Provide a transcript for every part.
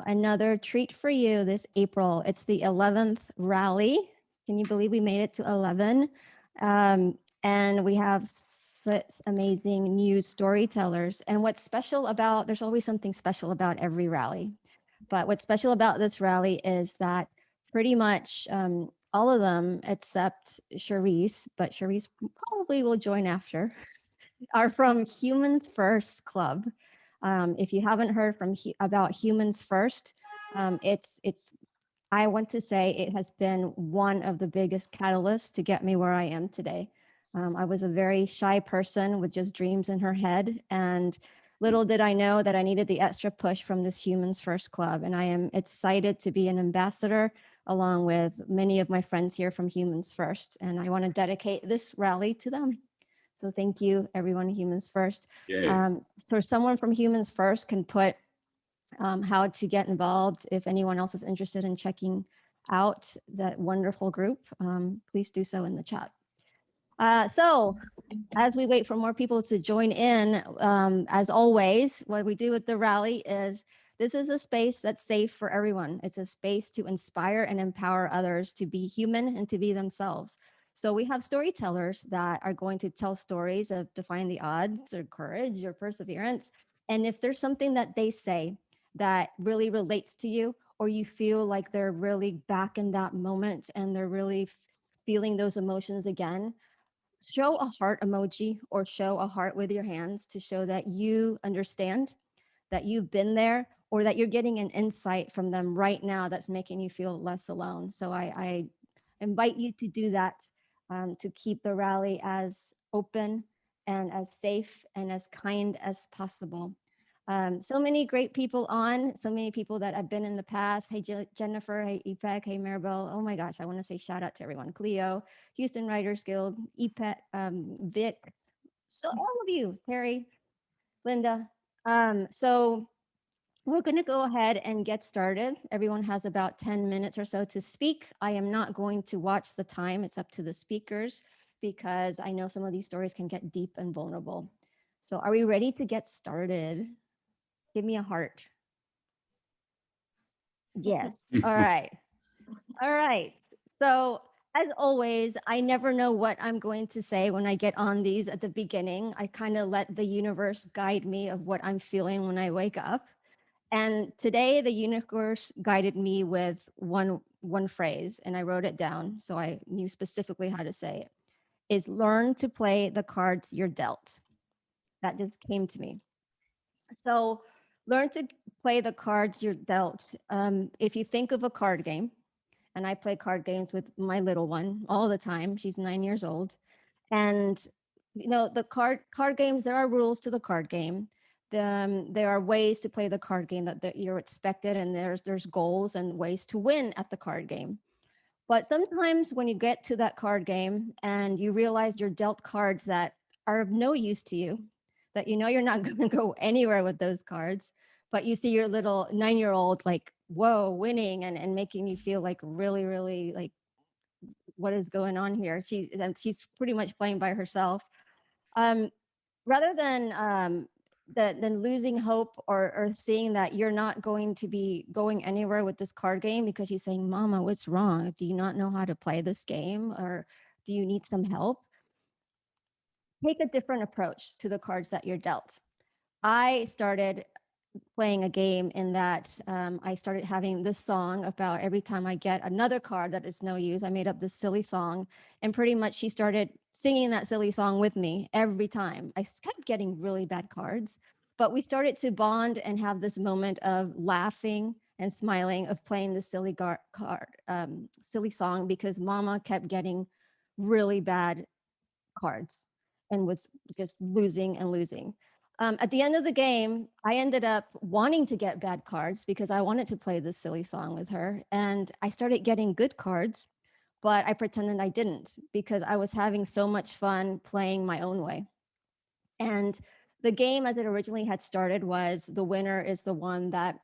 Another treat for you this April. It's the 11th rally. Can you believe we made it to 11? And we have such amazing new storytellers. And what's special about, there's always something special about every rally. But what's special about this rally is that pretty much all of them, except Charisse, but Charisse probably will join after, are from Humans First Club. If you haven't heard about Humans First, it's I want to say it has been one of the biggest catalysts to get me where I am today. I was a very shy person with just dreams in her head, and little did I know that I needed the extra push from this Humans First Club, and I am excited to be an ambassador along with many of my friends here from Humans First, and I want to dedicate this rally to them. So thank you, everyone, Humans First. So someone from Humans First can put how to get involved. If anyone else is interested in checking out that wonderful group, please do so in the chat. So as we wait for more people to join in, as always, what we do with the rally is this is a space that's safe for everyone. It's a space to inspire and empower others to be human and to be themselves. So we have storytellers that are going to tell stories of defying the odds or courage or perseverance. And if there's something that they say that really relates to you, or you feel like they're really back in that moment and they're really feeling those emotions again, show a heart emoji or show a heart with your hands to show that you understand, that you've been there, or that you're getting an insight from them right now that's making you feel less alone. So I invite you to do that, to keep the rally as open and as safe and as kind as possible. So many great people on, so many people that have been in the past. Hey, Jennifer, hey, Ipek, hey, Maribel. Oh my gosh, I want to say shout out to everyone. Cleo, Houston Writers Guild, Ipek, Vic, so all of you, Terry, Linda. So we're going to go ahead and get started. Everyone has about 10 minutes or so to speak. I am not going to watch the time. It's up to the speakers because I know some of these stories can get deep and vulnerable. So are we ready to get started? Give me a heart. Yes. All right. All right. So as always, I never know what I'm going to say when I get on these at the beginning. I kind of let the universe guide me of what I'm feeling when I wake up. And today the universe guided me with one phrase, and I wrote it down so I knew specifically how to say it, is learn to play the cards you're dealt. That just came to me. So learn to play the cards you're dealt. If you think of a card game, and I play card games with my little one all the time. She's 9 years old. And you know, the card games, there are rules to the card game. There are ways to play the card game that you're expected, and there's goals and ways to win at the card game. But sometimes when you get to that card game and you realize you're dealt cards that are of no use to you, that you know you're not going to go anywhere with those cards, but you see your little 9-year-old like, whoa, winning and making you feel like really, really like, what is going on here? She's pretty much playing by herself. Rather than losing hope or seeing that you're not going to be going anywhere with this card game because you're saying, Mama, what's wrong? Do you not know how to play this game? Or do you need some help? Take a different approach to the cards that you're dealt. I started playing a game in that I started having this song about every time I get another card that is no use. I made up this silly song, and pretty much she started singing that silly song with me every time. I kept getting really bad cards, but we started to bond and have this moment of laughing and smiling, of playing the silly silly song, because Mama kept getting really bad cards and was just losing and losing. At the end of the game, I ended up wanting to get bad cards because I wanted to play this silly song with her. And I started getting good cards, but I pretended I didn't because I was having so much fun playing my own way. And the game as it originally had started was the winner is the one that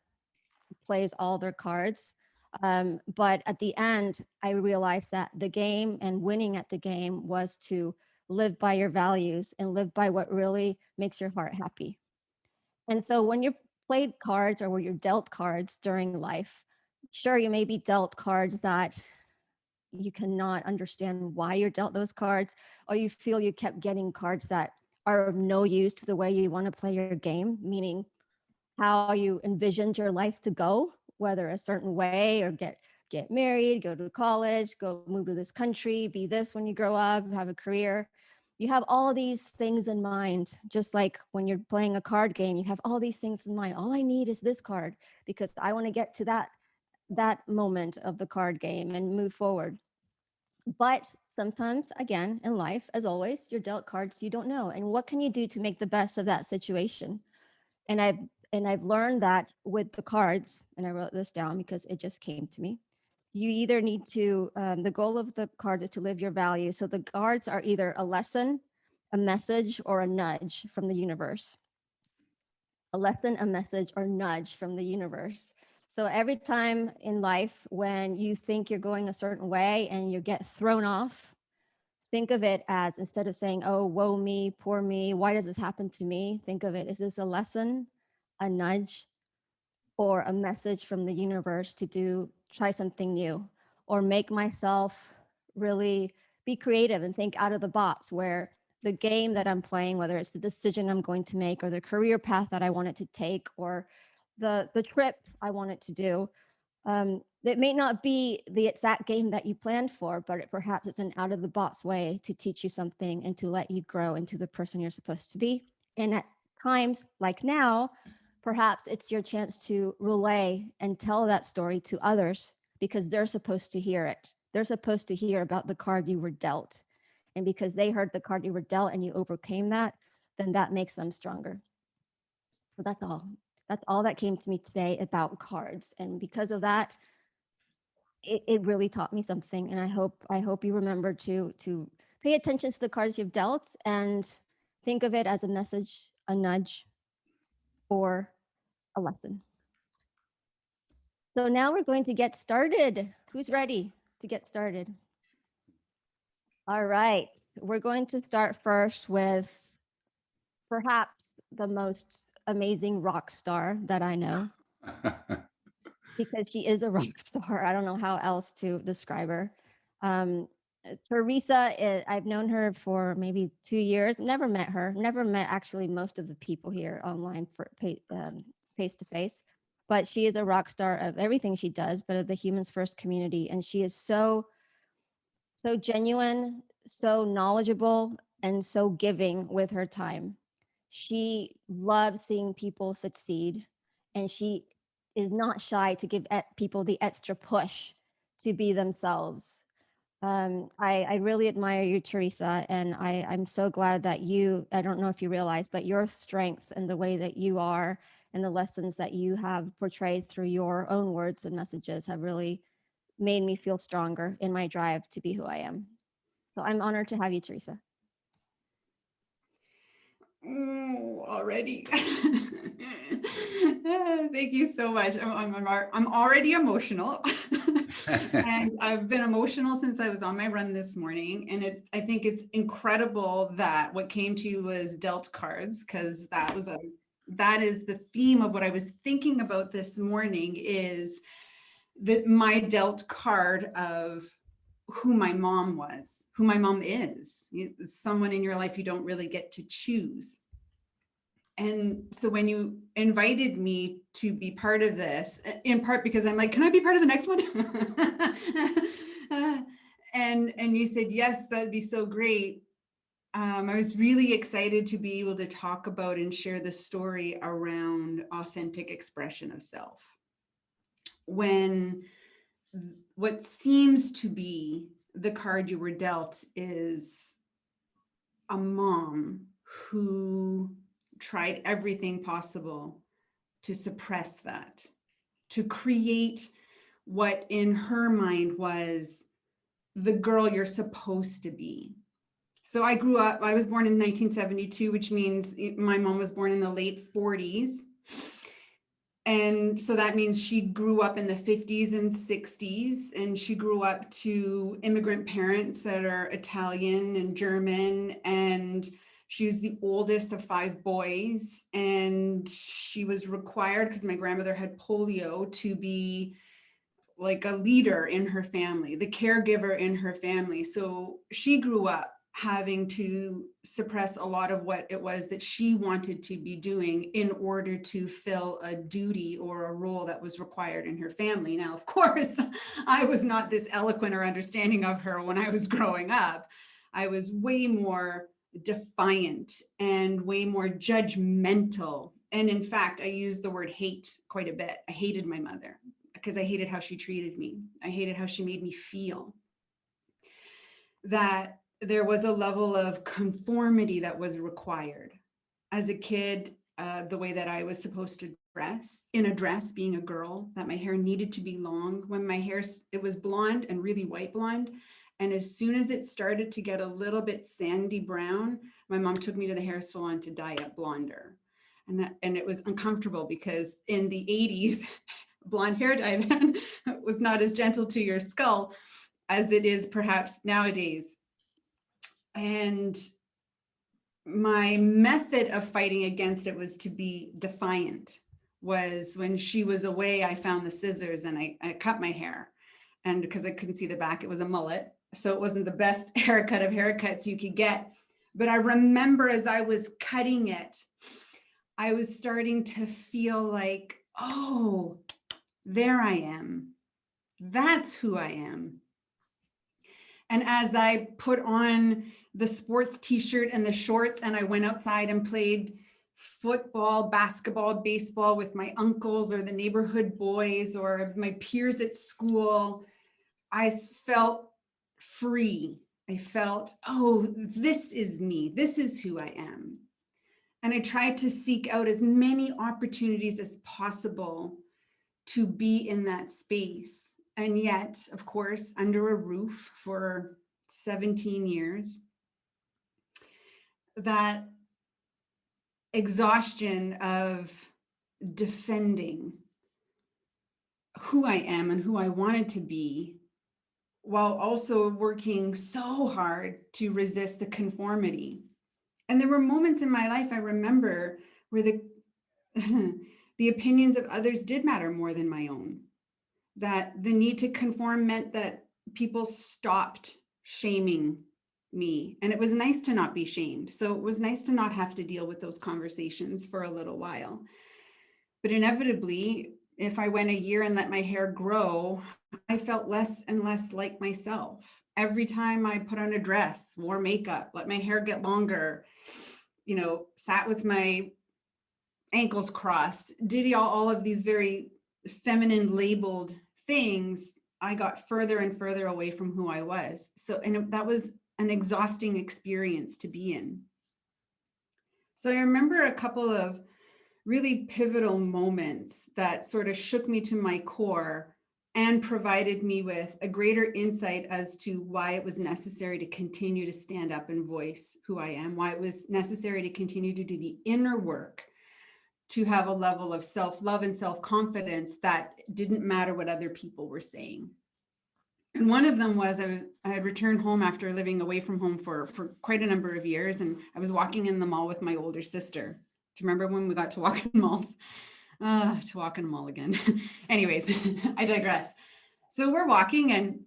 plays all their cards. But at the end, I realized that the game and winning at the game was to live by your values and live by what really makes your heart happy. And so when you're played cards or when you're dealt cards during life, sure, you may be dealt cards that you cannot understand why you're dealt those cards, or you feel you kept getting cards that are of no use to the way you want to play your game, meaning how you envisioned your life to go, whether a certain way or get married, go to college, go move to this country, be this when you grow up, have a career. You have all these things in mind, just like when you're playing a card game, you have all these things in mind. All I need is this card because I want to get to that moment of the card game and move forward. But sometimes, again, in life, as always, you're dealt cards you don't know. And what can you do to make the best of that situation? And I've learned that with the cards, and I wrote this down because it just came to me. You either need to, the goal of the cards is to live your value. So the cards are either a lesson, a message, or a nudge from the universe. A lesson, a message, or nudge from the universe. So every time in life when you think you're going a certain way and you get thrown off, think of it as, instead of saying, oh, woe me, poor me, why does this happen to me? Think of it, is this a lesson, a nudge, or a message from the universe to try something new, or make myself really be creative and think out of the box, where the game that I'm playing, whether it's the decision I'm going to make or the career path that I want it to take or the trip I want it to do, it may not be the exact game that you planned for, but perhaps it's an out of the box way to teach you something and to let you grow into the person you're supposed to be. And at times like now, perhaps it's your chance to relay and tell that story to others because they're supposed to hear it. They're supposed to hear about the card you were dealt. And because they heard the card you were dealt and you overcame that, then that makes them stronger. So that's all. That's all that came to me today about cards. And because of that, it really taught me something. And I hope you remember to pay attention to the cards you've dealt and think of it as a message, a nudge, or a lesson. So now we're going to get started. Who's ready to get started? All right. We're going to start first with perhaps the most amazing rock star that I know, because she is a rock star. I don't know how else to describe her. Um, Teresa, I've known her for maybe 2 years. Never met her. Never met actually most of the people here online for face to face. But she is a rock star of everything she does, but of the Humans First community, and she is so genuine, so knowledgeable, and so giving with her time. She loves seeing people succeed, and she is not shy to give people the extra push to be themselves. I really admire you, Teresa, and I'm so glad that I don't know if you realize, but your strength and the way that you are and the lessons that you have portrayed through your own words and messages have really made me feel stronger in my drive to be who I am. So I'm honored to have you, Teresa. Oh, already. Thank you so much. I'm already emotional. And I've been emotional since I was on my run this morning. And I think it's incredible that what came to you was dealt cards, because that is the theme of what I was thinking about this morning, is that my dealt card of who my mom was, who my mom is. Someone in your life you don't really get to choose. And so when you invited me to be part of this, in part because I'm like, can I be part of the next one? And you said, yes, that'd be so great. I was really excited to be able to talk about and share the story around authentic expression of self. When what seems to be the card you were dealt is a mom who tried everything possible to suppress that, to create what in her mind was the girl you're supposed to be. So I grew up, I was born in 1972, which means my mom was born in the late 40s. And so that means she grew up in the 50s and 60s, and she grew up to immigrant parents that are Italian and German. And she was the oldest of 5 boys. And she was required, because my grandmother had polio, to be like a leader in her family, the caregiver in her family. So she grew up having to suppress a lot of what it was that she wanted to be doing in order to fill a duty or a role that was required in her family. Now, of course, I was not this eloquent or understanding of her when I was growing up. I was way more defiant and way more judgmental. And in fact, I used the word hate quite a bit. I hated my mother because I hated how she treated me. I hated how she made me feel. That there was a level of conformity that was required. As a kid, the way that I was supposed to dress, in a dress, being a girl, that my hair needed to be long. When my hair, it was blonde and really white blonde. And as soon as it started to get a little bit sandy brown, my mom took me to the hair salon to dye it blonder. And it was uncomfortable because in the 80s, blonde hair dye then was not as gentle to your skull as it is perhaps nowadays. And my method of fighting against it was to be defiant. Was when she was away, I found the scissors and I cut my hair. And because I couldn't see the back, it was a mullet. So it wasn't the best haircut of haircuts you could get. But I remember as I was cutting it, I was starting to feel like, oh, there I am. That's who I am. And as I put on the sports t-shirt and the shorts and I went outside and played football, basketball, baseball with my uncles or the neighborhood boys or my peers at school, I felt free. I felt, oh, this is me. This is who I am. And I tried to seek out as many opportunities as possible to be in that space. And yet, of course, under a roof for 17 years, that exhaustion of defending who I am and who I wanted to be, while also working so hard to resist the conformity. And there were moments in my life I remember where the opinions of others did matter more than my own. That the need to conform meant that people stopped shaming me. And it was nice to not be shamed. So it was nice to not have to deal with those conversations for a little while. But inevitably, if I went a year and let my hair grow, I felt less and less like myself. Every time I put on a dress, wore makeup, let my hair get longer, sat with my ankles crossed, did all of these very feminine labeled things, I got further and further away from who I was. So, and that was an exhausting experience to be in. So I remember a couple of really pivotal moments that sort of shook me to my core and provided me with a greater insight as to why it was necessary to continue to stand up and voice who I am, why it was necessary to continue to do the inner work to have a level of self-love and self-confidence that didn't matter what other people were saying. And one of them was I had returned home after living away from home for quite a number of years. And I was walking in the mall with my older sister. Do you remember when we got to walk in malls? To walk in a mall again. Anyways, I digress. So we're walking and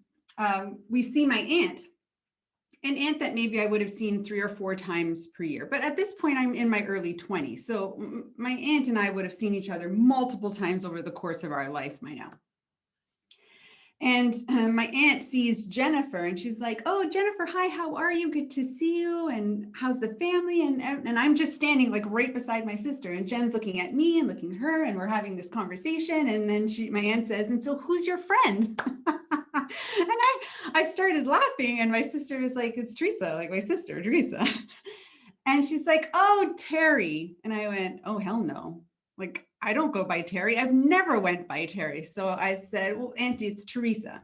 we see my aunt. An aunt that maybe I would have seen 3 or 4 times per year. But at this point, I'm in my early 20s. So my aunt and I would have seen each other multiple times over the course of our life by now. And my aunt sees Jennifer and she's like, oh, Jennifer, hi, how are you? Good to see you. And how's the family? And I'm just standing like right beside my sister. And Jen's looking at me and looking at her. And we're having this conversation. And then my aunt says, and so who's your friend? And I started laughing and my sister was like, it's Teresa, like my sister, Teresa. And she's like, oh, Terry. And I went, oh, hell no. Like, I don't go by Terry. I've never went by Terry. So I said, well, Auntie, it's Teresa.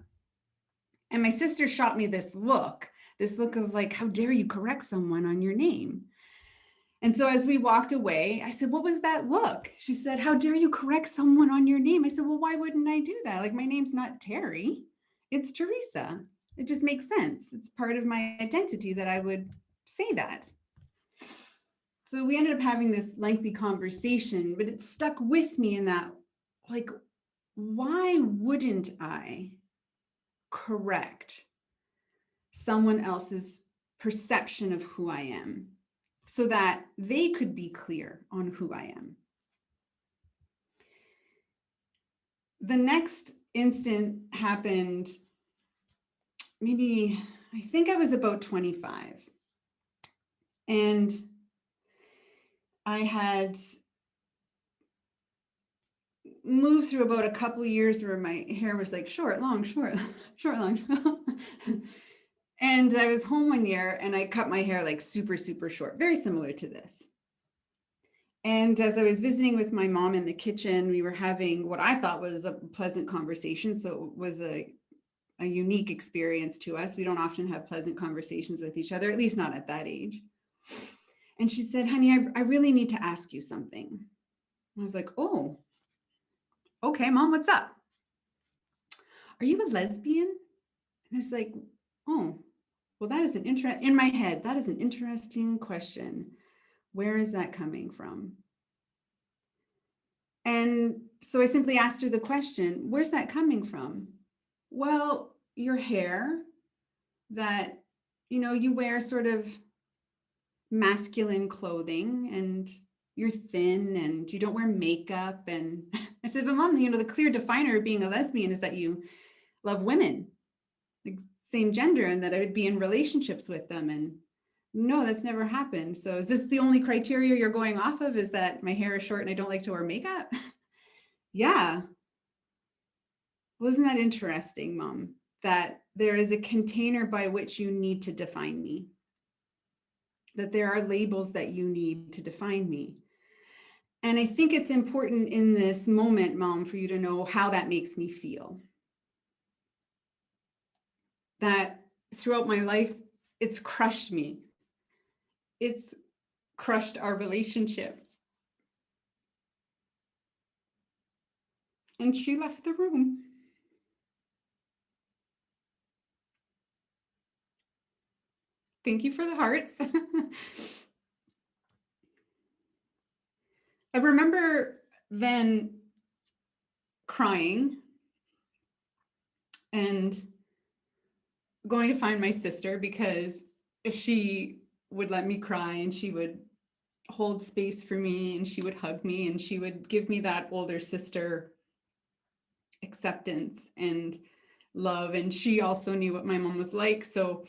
And my sister shot me this look of like, how dare you correct someone on your name? And so as we walked away, I said, what was that look? She said, how dare you correct someone on your name? I said, well, why wouldn't I do that? Like, my name's not Terry, it's Teresa. It just makes sense. It's part of my identity that I would say that. So we ended up having this lengthy conversation, but it stuck with me in that, like, why wouldn't I correct someone else's perception of who I am so that they could be clear on who I am? The next instant happened, maybe, I think I was about 25. And I had moved through about a couple of years where my hair was like short, long, short, short, long. And I was home one year and I cut my hair like super, super short, very similar to this. And as I was visiting with my mom in the kitchen, we were having what I thought was a pleasant conversation. So it was a unique experience to us. We don't often have pleasant conversations with each other, at least not at that age. And she said, honey, I really need to ask you something. I was like, oh, okay, Mom, what's up? Are you a lesbian? And it's like, oh, well, that is an in my head, that is an interesting question. Where is that coming from? And so I simply asked her the question, where's that coming from? Well, your hair that, you wear sort of masculine clothing and you're thin and you don't wear makeup. And I said, but Mom, the clear definer of being a lesbian is that you love women, like same gender, and that I would be in relationships with them. And no, that's never happened. So is this the only criteria you're going off of, is that my hair is short and I don't like to wear makeup? Yeah. Wasn't that interesting, Mom, that there is a container by which you need to define me, that there are labels that you need to define me. And I think it's important in this moment, Mom, for you to know how that makes me feel. That throughout my life, it's crushed me. It's crushed our relationship. And she left the room. Thank you for the hearts. I remember then crying and going to find my sister, because she would let me cry and she would hold space for me and she would hug me and she would give me that older sister acceptance and love. And she also knew what my mom was like. So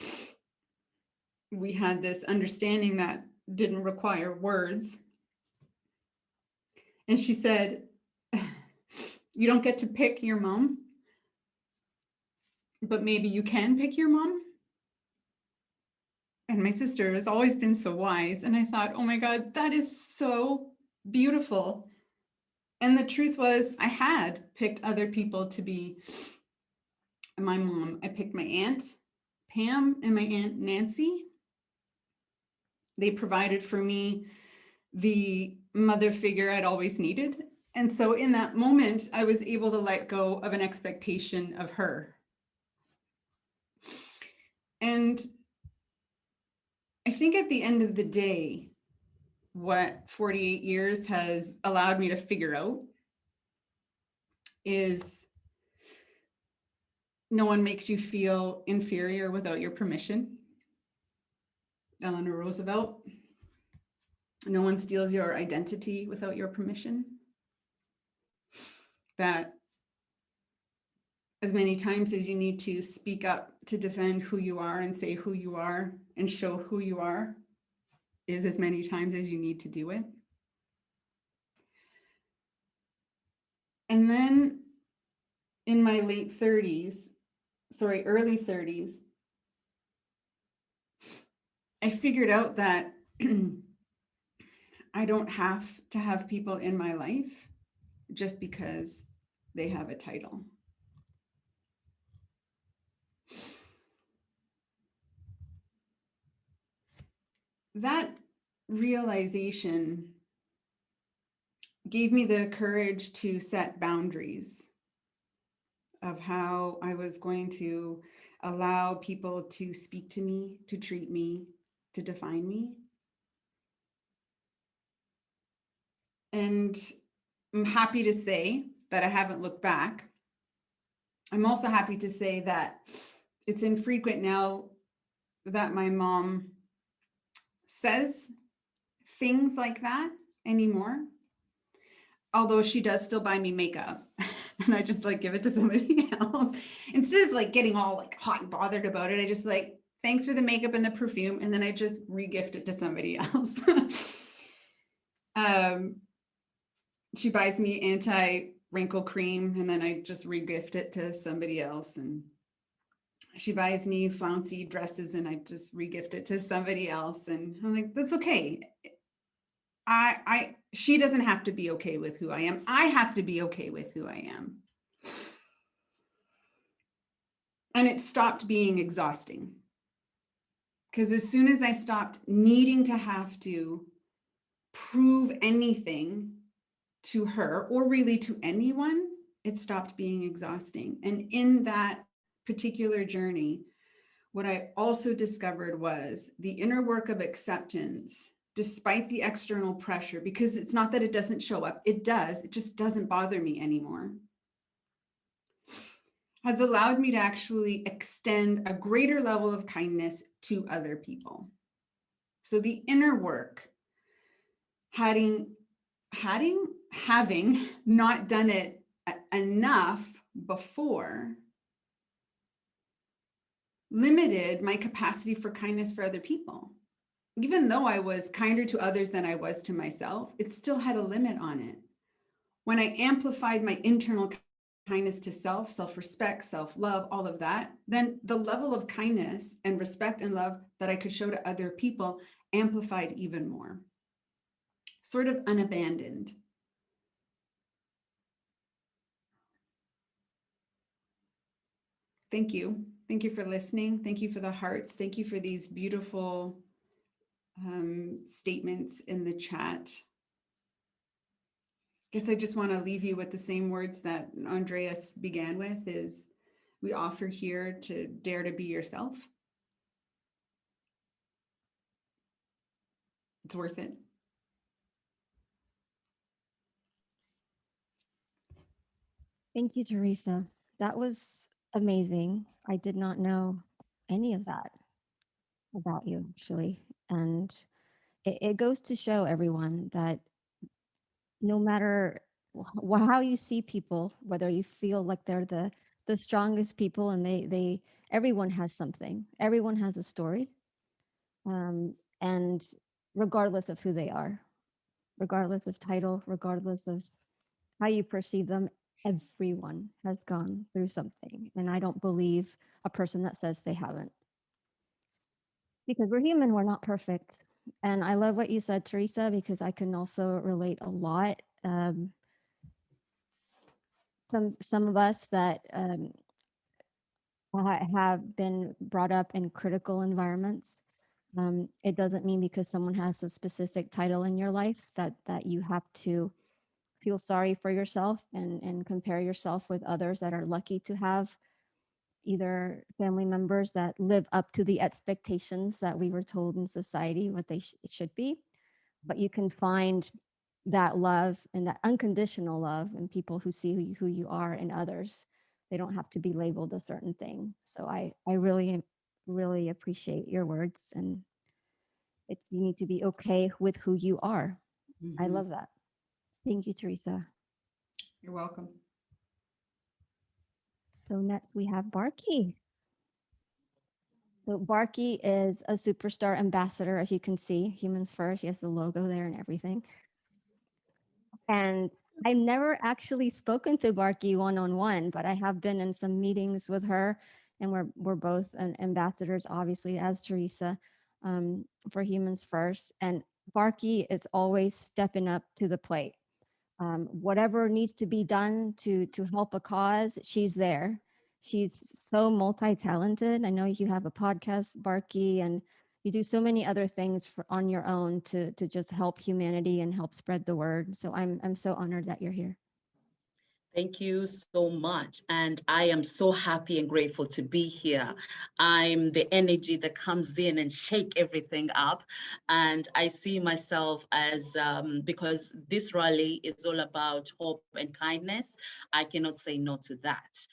we had this understanding that didn't require words. And she said, you don't get to pick your mom, but maybe you can pick your mom. And my sister has always been so wise. And I thought, oh my God, that is so beautiful. And the truth was, I had picked other people to be my mom. I picked my Aunt Pam and my Aunt Nancy. They provided for me the mother figure I'd always needed. And so in that moment, I was able to let go of an expectation of her. And I think at the end of the day, what 48 years has allowed me to figure out is no one makes you feel inferior without your permission. Eleanor Roosevelt. No one steals your identity without your permission. That as many times as you need to speak up to defend who you are and say who you are and show who you are is as many times as you need to do it. And then in my early 30s, I figured out that I don't have to have people in my life just because they have a title. that realization gave me the courage to set boundaries of how I was going to allow people to speak to me, to treat me, to define me. And I'm happy to say that I haven't looked back. I'm also happy to say that it's infrequent now that my mom says things like that anymore. Although she does still buy me makeup and I just like give it to somebody else. Instead of like getting all like hot and bothered about it, I just like, thanks for the makeup and the perfume. And then I just re-gift it to somebody else. She buys me anti-wrinkle cream and then I just re-gift it to somebody else. And she buys me flouncy dresses and I just re-gift it to somebody else. And I'm like, that's okay. She doesn't have to be okay with who I am. I have to be okay with who I am. And it stopped being exhausting. Because as soon as I stopped needing to have to prove anything to her or really to anyone, it stopped being exhausting. And in that particular journey, what I also discovered was the inner work of acceptance, despite the external pressure, because it's not that it doesn't show up, it does, it just doesn't bother me anymore, has allowed me to actually extend a greater level of kindness to other people. So the inner work, having not done it enough before, limited my capacity for kindness for other people. Even though I was kinder to others than I was to myself, it still had a limit on it. When I amplified my internal kindness to self, self-respect, self-love, all of that, then the level of kindness and respect and love that I could show to other people amplified even more. Sort of unabandoned. Thank you. Thank you for listening. Thank you for the hearts. Thank you for these beautiful statements in the chat. I guess I just want to leave you with the same words that Andreas began with, is we offer here to dare to be yourself. It's worth it. Thank you, Teresa. That was amazing. I did not know any of that about you, actually. And it goes to show everyone that no matter how you see people, whether you feel like they're the strongest people, and they everyone has something, everyone has a story, and regardless of who they are, regardless of title, regardless of how you perceive them, everyone has gone through something. And I don't believe a person that says they haven't. Because we're human, we're not perfect. And I love what you said, Teresa, because I can also relate a lot. Some of us that have been brought up in critical environments. It doesn't mean because someone has a specific title in your life that you have to feel sorry for yourself and compare yourself with others that are lucky to have either family members that live up to the expectations that we were told in society what they should be. But you can find that love and that unconditional love in people who see who you are in others. They don't have to be labeled a certain thing. So I really appreciate your words, and you need to be okay with who you are. I love that. Thank you, Teresa. You're welcome. So next we have Barke. So Barke is a superstar ambassador, as you can see, Humans First. She has the logo there and everything. And I've never actually spoken to Barke one-on-one, but I have been in some meetings with her, and we're both ambassadors, obviously, as Teresa, for Humans First. And Barke is always stepping up to the plate. Whatever needs to be done to help a cause, she's there. She's so multi-talented. I know you have a podcast, Barke, and you do so many other things on your own to just help humanity and help spread the word. So I'm so honored that you're here. Thank you so much. And I am so happy and grateful to be here. I'm the energy that comes in and shake everything up. And I see myself as, because this rally is all about hope and kindness, I cannot say no to that.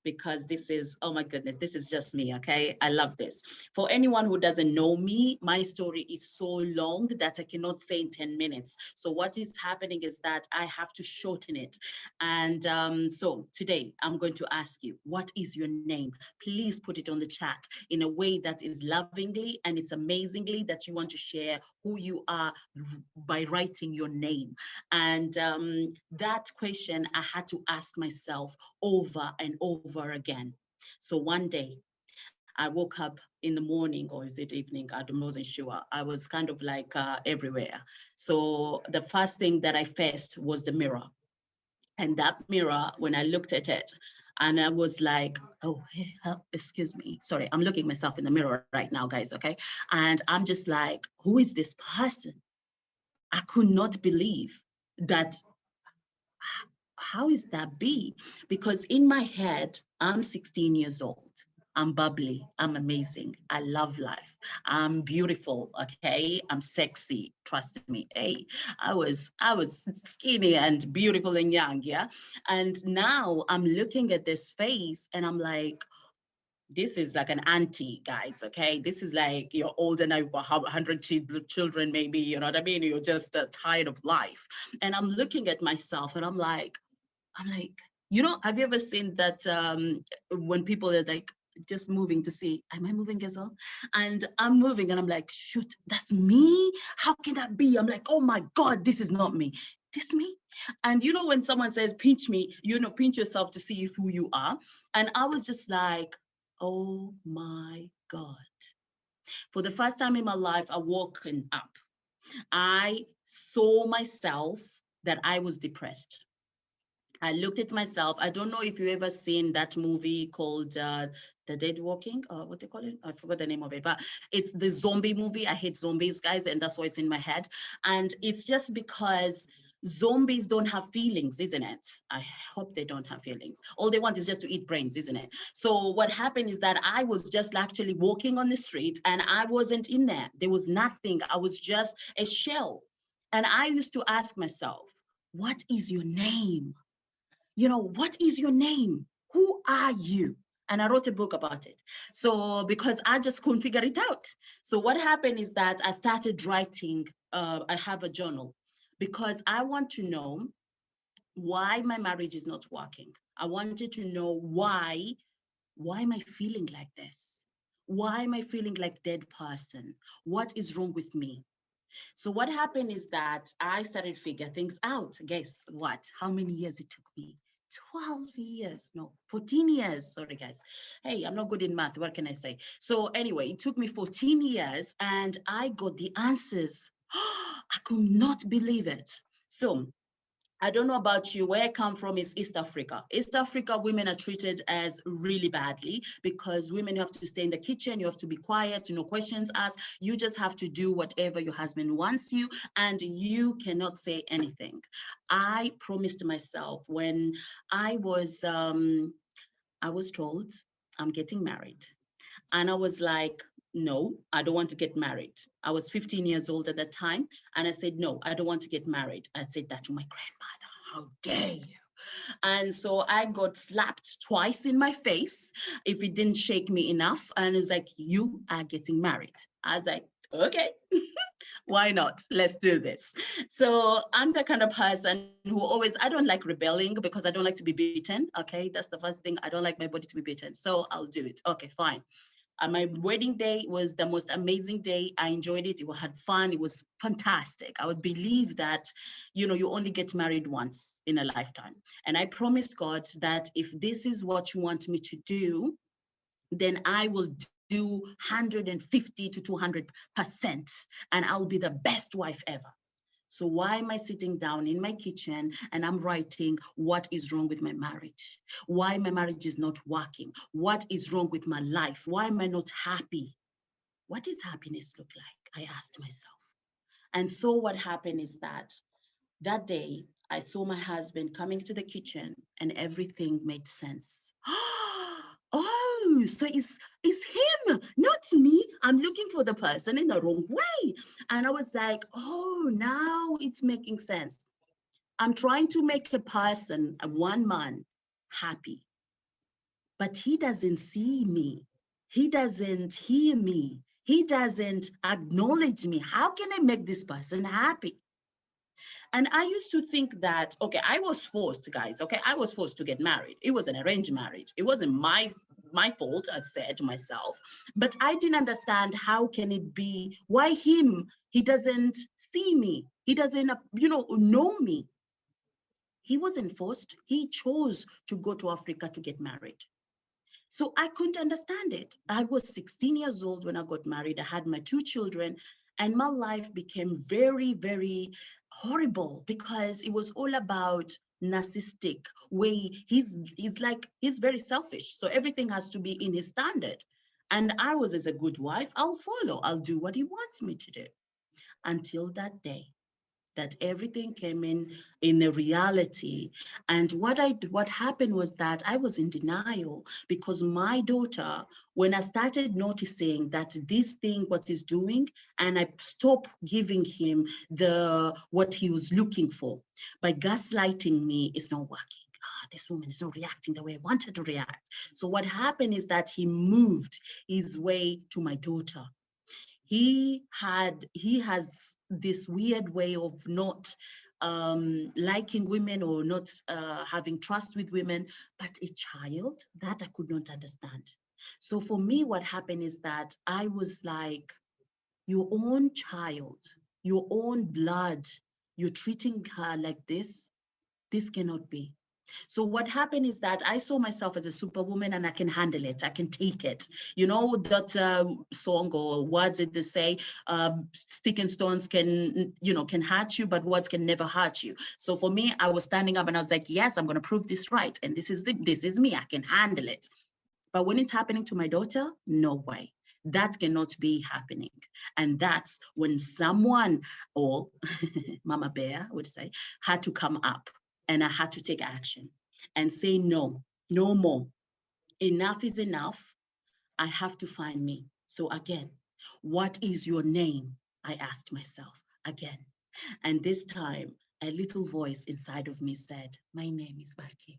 Because this is, oh my goodness, this is just me, okay? I love this. For anyone who doesn't know me, my story is so long that I cannot say in 10 minutes. So what is happening is that I have to shorten it. And so today I'm going to ask you, what is your name? Please put it on the chat in a way that is lovingly and it's amazingly that you want to share who you are by writing your name. And that question I had to ask myself over and over again. So one day I woke up in the morning, or is it evening? I wasn't sure. I was kind of like everywhere. So the first thing that I faced was the mirror. And that mirror, when I looked at it, and I was like, oh, excuse me. Sorry, I'm looking myself in the mirror right now, guys, okay? And I'm just like, who is this person? I could not believe that. How is that be? Because in my head, I'm 16 years old. I'm bubbly. I'm amazing. I love life. I'm beautiful. Okay. I'm sexy. Trust me. Hey, I was skinny and beautiful and young. Yeah. And now I'm looking at this face and I'm like, this is like an auntie, guys, okay? This is like you're old and I've got 100 children, maybe, you know what I mean? You're just tired of life. And I'm looking at myself and I'm like, you know, have you ever seen that when people are like just moving to see, am I moving as well? And I'm moving and I'm like, shoot, that's me? How can that be? I'm like, oh my God, this is not me. This me? And you know, when someone says, pinch me, you know, pinch yourself to see who you are. And I was just like, oh my God. For the first time in my life, I woken up. I saw myself that I was depressed. I looked at myself. I don't know if you ever seen that movie called The Dead Walking, or what they call it? I forgot the name of it, but it's the zombie movie. I hate zombies, guys, and that's why it's in my head. And it's just because zombies don't have feelings, isn't it? I hope they don't have feelings. All they want is just to eat brains, isn't it? So what happened is that I was just actually walking on the street and I wasn't in there. There was nothing. I was just a shell. And I used to ask myself, what is your name? You know, what is your name? Who are you? And I wrote a book about it. So because I just couldn't figure it out. So what happened is that I started writing, I have a journal because I want to know why my marriage is not working. I wanted to know why am I feeling like this? Why am I feeling like dead person? What is wrong with me? So what happened is that I started to figure things out. Guess what? How many years it took me? 12 years, no, 14 years. Sorry, guys. Hey, I'm not good in math. What can I say? So anyway, it took me 14 years and I got the answers. I could not believe it. So I don't know about you, where I come from is East Africa. East Africa, women are treated as really badly because women, you have to stay in the kitchen, you have to be quiet, no questions asked. You just have to do whatever your husband wants you and you cannot say anything. I promised myself when I was told I'm getting married. And I was like, no, I don't want to get married. I was 15 years old at that time. And I said, no, I don't want to get married. I said that to my grandmother. How dare you? And so I got slapped twice in my face if it didn't shake me enough. And it's like, you are getting married. I was like, okay, why not? Let's do this. So I'm the kind of person who always, I don't like rebelling because I don't like to be beaten. Okay, that's the first thing. I don't like my body to be beaten. So I'll do it. Okay, fine. My wedding day was the most amazing day. I enjoyed it. It had fun. It was fantastic. I would believe that, you know, you only get married once in a lifetime. And I promised God that if this is what you want me to do, then I will do 150 to 200%, and I'll be the best wife ever. So why am I sitting down in my kitchen and I'm writing what is wrong with my marriage? Why my marriage is not working? What is wrong with my life? Why am I not happy? what does happiness look like? I asked myself. And so what happened is that day, I saw my husband coming to the kitchen and everything made sense. Oh, so it's him, not me. I'm looking for the person in the wrong way. And I was like, oh, now it's making sense. I'm trying to make a person, one man, happy, but he doesn't see me. He doesn't hear me. He doesn't acknowledge me. How can I make this person happy? And I used to think that, okay, I was forced, guys, okay, I was forced to get married. It was an arranged marriage. It wasn't my fault, I said to myself, but I didn't understand how can it be, why him? He doesn't see me. He doesn't, know me. He wasn't forced. He chose to go to Africa to get married. So I couldn't understand it. I was 16 years old when I got married. I had my 2 children, and my life became very, very horrible because it was all about narcissistic way. He's very selfish. So everything has to be in his standard. And I was, as a good wife, I'll follow. I'll do what he wants me to do. Until that day, that everything came in a reality. And what happened was that I was in denial because my daughter, when I started noticing that this thing, what he's doing, and I stopped giving him what he was looking for, by gaslighting me, it's not working. This woman is not reacting the way I wanted to react. So what happened is that he moved his way to my daughter. He has this weird way of not liking women or not having trust with women, but a child, that I could not understand. So for me, what happened is that I was like, your own child, your own blood, you're treating her like this cannot be. So what happened is that I saw myself as a superwoman and I can handle it. I can take it. You know that song or words that they say, stick and stones can hurt you, but words can never hurt you. So for me, I was standing up and I was like, yes, I'm going to prove this right. And this is me. I can handle it. But when it's happening to my daughter, no way. That cannot be happening. And that's when someone, or Mama Bear would say, had to come up. And I had to take action and say, no, no more. Enough is enough. I have to find me. So again, what is your name? I asked myself again. And this time, a little voice inside of me said, my name is Barke.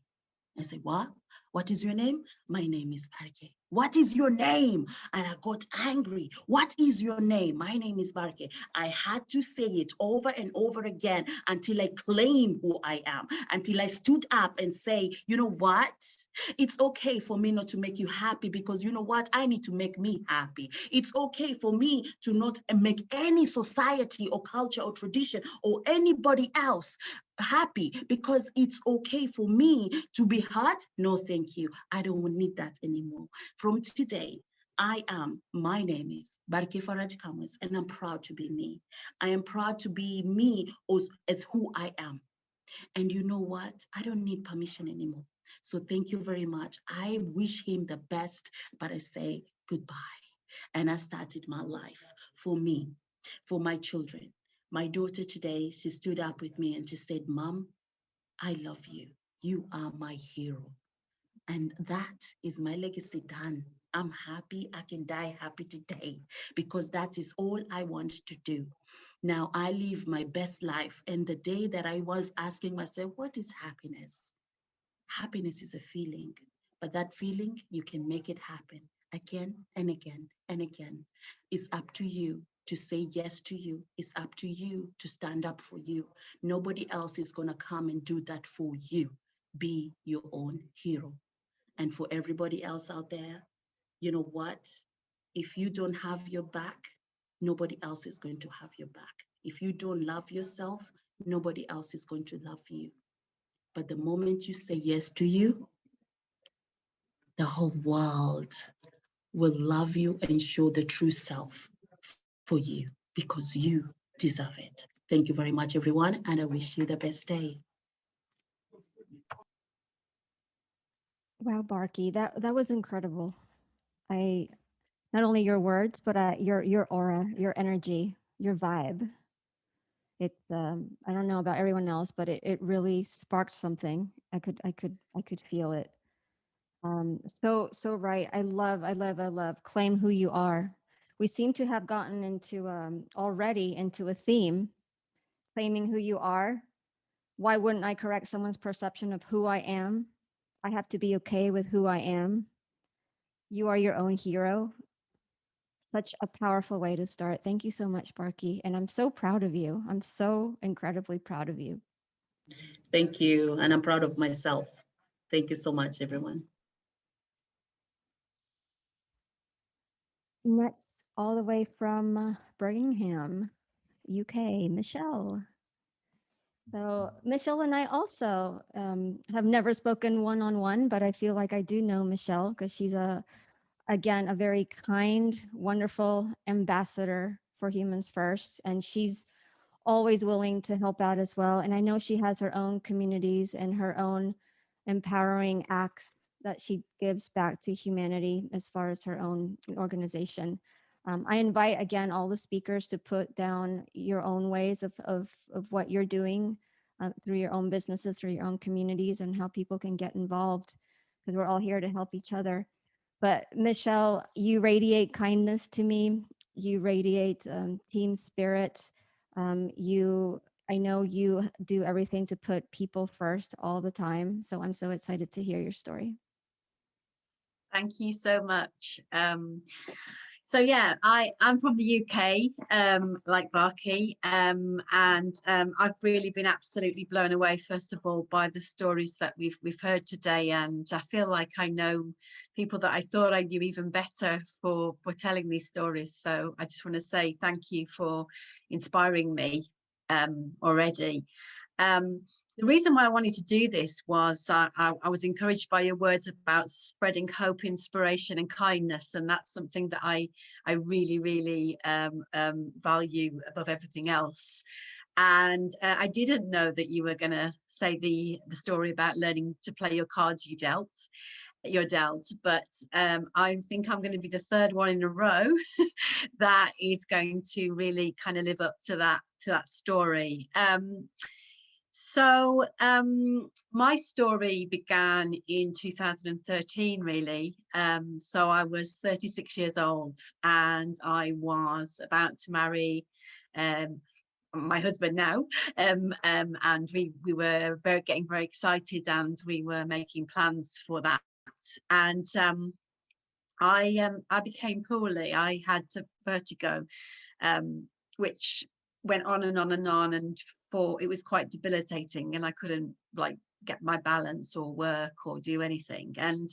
I said, what? What is your name? My name is Barke. What is your name? And I got angry. What is your name? My name is Barke. I had to say it over and over again until I claimed who I am, until I stood up and say, you know what? It's okay for me not to make you happy because you know what? I need to make me happy. It's okay for me to not make any society or culture or tradition or anybody else happy because it's okay for me to be hurt. No, thank you. I don't need that anymore. From today, my name is Barke Faraj Kamuss, and I'm proud to be me. I am proud to be me as who I am. And you know what? I don't need permission anymore. So thank you very much. I wish him the best, but I say goodbye. And I started my life for me, for my children. My daughter today, she stood up with me and she said, Mom, I love you. You are my hero. And that is my legacy done. I'm happy. I can die happy today because that is all I want to do. Now I live my best life. And the day that I was asking myself, what is happiness? Happiness is a feeling, but that feeling, you can make it happen again and again and again. It's up to you to say yes to you. It's up to you to stand up for you. Nobody else is going to come and do that for you. Be your own hero. And for everybody else out there, you know what? If you don't have your back, nobody else is going to have your back. If you don't love yourself, nobody else is going to love you. But the moment you say yes to you, the whole world will love you and show the true self for you because you deserve it. Thank you very much, everyone, and I wish you the best day. Wow, Barke, that was incredible. I not only your words, but your aura, your energy, your vibe. It's I don't know about everyone else, but it really sparked something. I could feel it. So right. I love claim who you are. We seem to have gotten into already into a theme, claiming who you are. Why wouldn't I correct someone's perception of who I am? I have to be okay with who I am. You are your own hero. Such a powerful way to start. Thank you so much, Barke. And I'm so proud of you. I'm so incredibly proud of you. Thank you. And I'm proud of myself. Thank you so much, everyone. Next, all the way from Birmingham, UK, Michelle. So Michelle and I also have never spoken one-on-one, but I feel like I do know Michelle because she's again, a very kind, wonderful ambassador for Humans First. And she's always willing to help out as well. And I know she has her own communities and her own empowering acts that she gives back to humanity as far as her own organization. I invite again all the speakers to put down your own ways of what you're doing through your own businesses, through your own communities, and how people can get involved because we're all here to help each other. But Michelle, you radiate kindness to me. You radiate team spirit. I know you do everything to put people first all the time. So I'm so excited to hear your story. Thank you so much. So yeah, I'm from the UK, like Barke, and I've really been absolutely blown away, first of all, by the stories that we've heard today, and I feel like I know people that I thought I knew even better for telling these stories. So I just want to say thank you for inspiring me already. The reason why I wanted to do this was I was encouraged by your words about spreading hope, inspiration, and kindness, and that's something that I really, really value above everything else. And I didn't know that you were going to say the story about learning to play your cards you're dealt, but I think I'm going to be the third one in a row that is going to really kind of live up to that story. So my story began in 2013, really. So I was 36 years old and I was about to marry my husband now, and we were getting very excited and we were making plans for that. And I became poorly. I had vertigo, which went on and on and on, and it was quite debilitating, and I couldn't like get my balance or work or do anything. And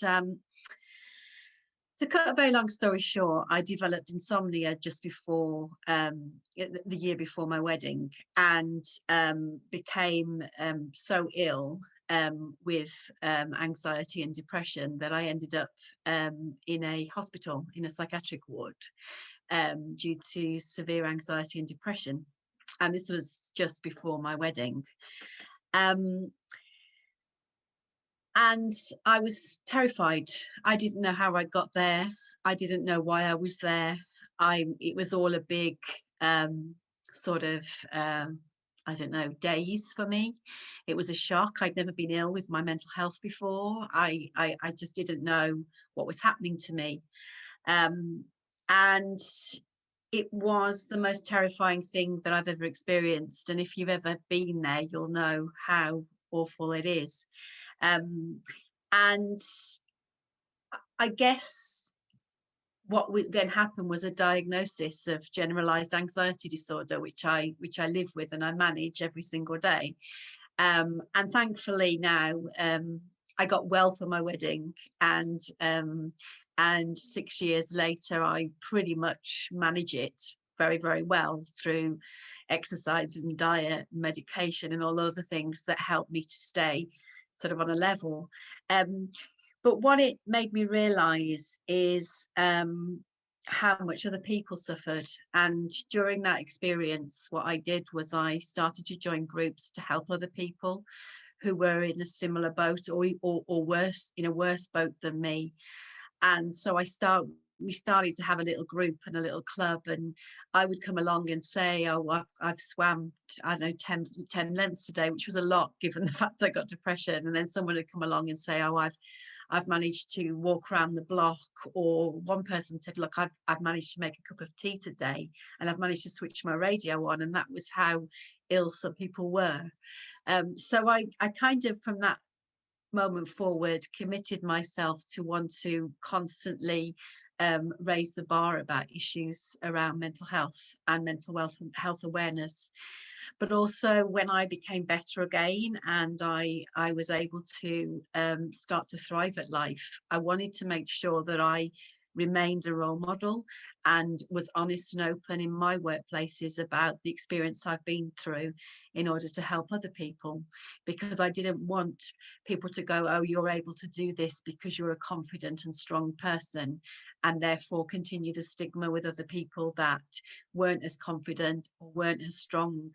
to cut a very long story short, I developed insomnia just before the year before my wedding, and became so ill with anxiety and depression that I ended up in a hospital, in a psychiatric ward, due to severe anxiety and depression. And this was just before my wedding. And I was terrified. I didn't know how I got there. I didn't know why I was there. It was all a big sort of, I don't know, daze for me. It was a shock. I'd never been ill with my mental health before. I just didn't know what was happening to me. And it was the most terrifying thing that I've ever experienced. And if you've ever been there, you'll know how awful it is. And I guess what would then happen was a diagnosis of generalized anxiety disorder, which I live with and I manage every single day. And thankfully now I got well for my wedding, and 6 years later I pretty much manage it very, very well through exercise and diet, medication, and all other things that help me to stay sort of on a level. But what it made me realize is how much other people suffered. And during that experience, what I did was I started to join groups to help other people who were in a similar boat or worse, in a worse boat than me. And so I started we started to have a little group and a little club, and I would come along and say, oh, I've swam, I don't know, 10 lengths today, which was a lot given the fact I got depression. And then someone would come along and say, oh, I've managed to walk around the block. Or one person said, look, I've managed to make a cup of tea today, and I've managed to switch my radio on. And that was how ill some people were. So I kind of, from that moment forward, committed myself to want to constantly raise the bar about issues around mental health and mental health awareness. But also, when I became better again and I was able to start to thrive at life, I wanted to make sure that I remained a role model and was honest and open in my workplaces about the experience I've been through in order to help other people, because I didn't want people to go, oh, you're able to do this because you're a confident and strong person, and therefore continue the stigma with other people that weren't as confident or weren't as strong.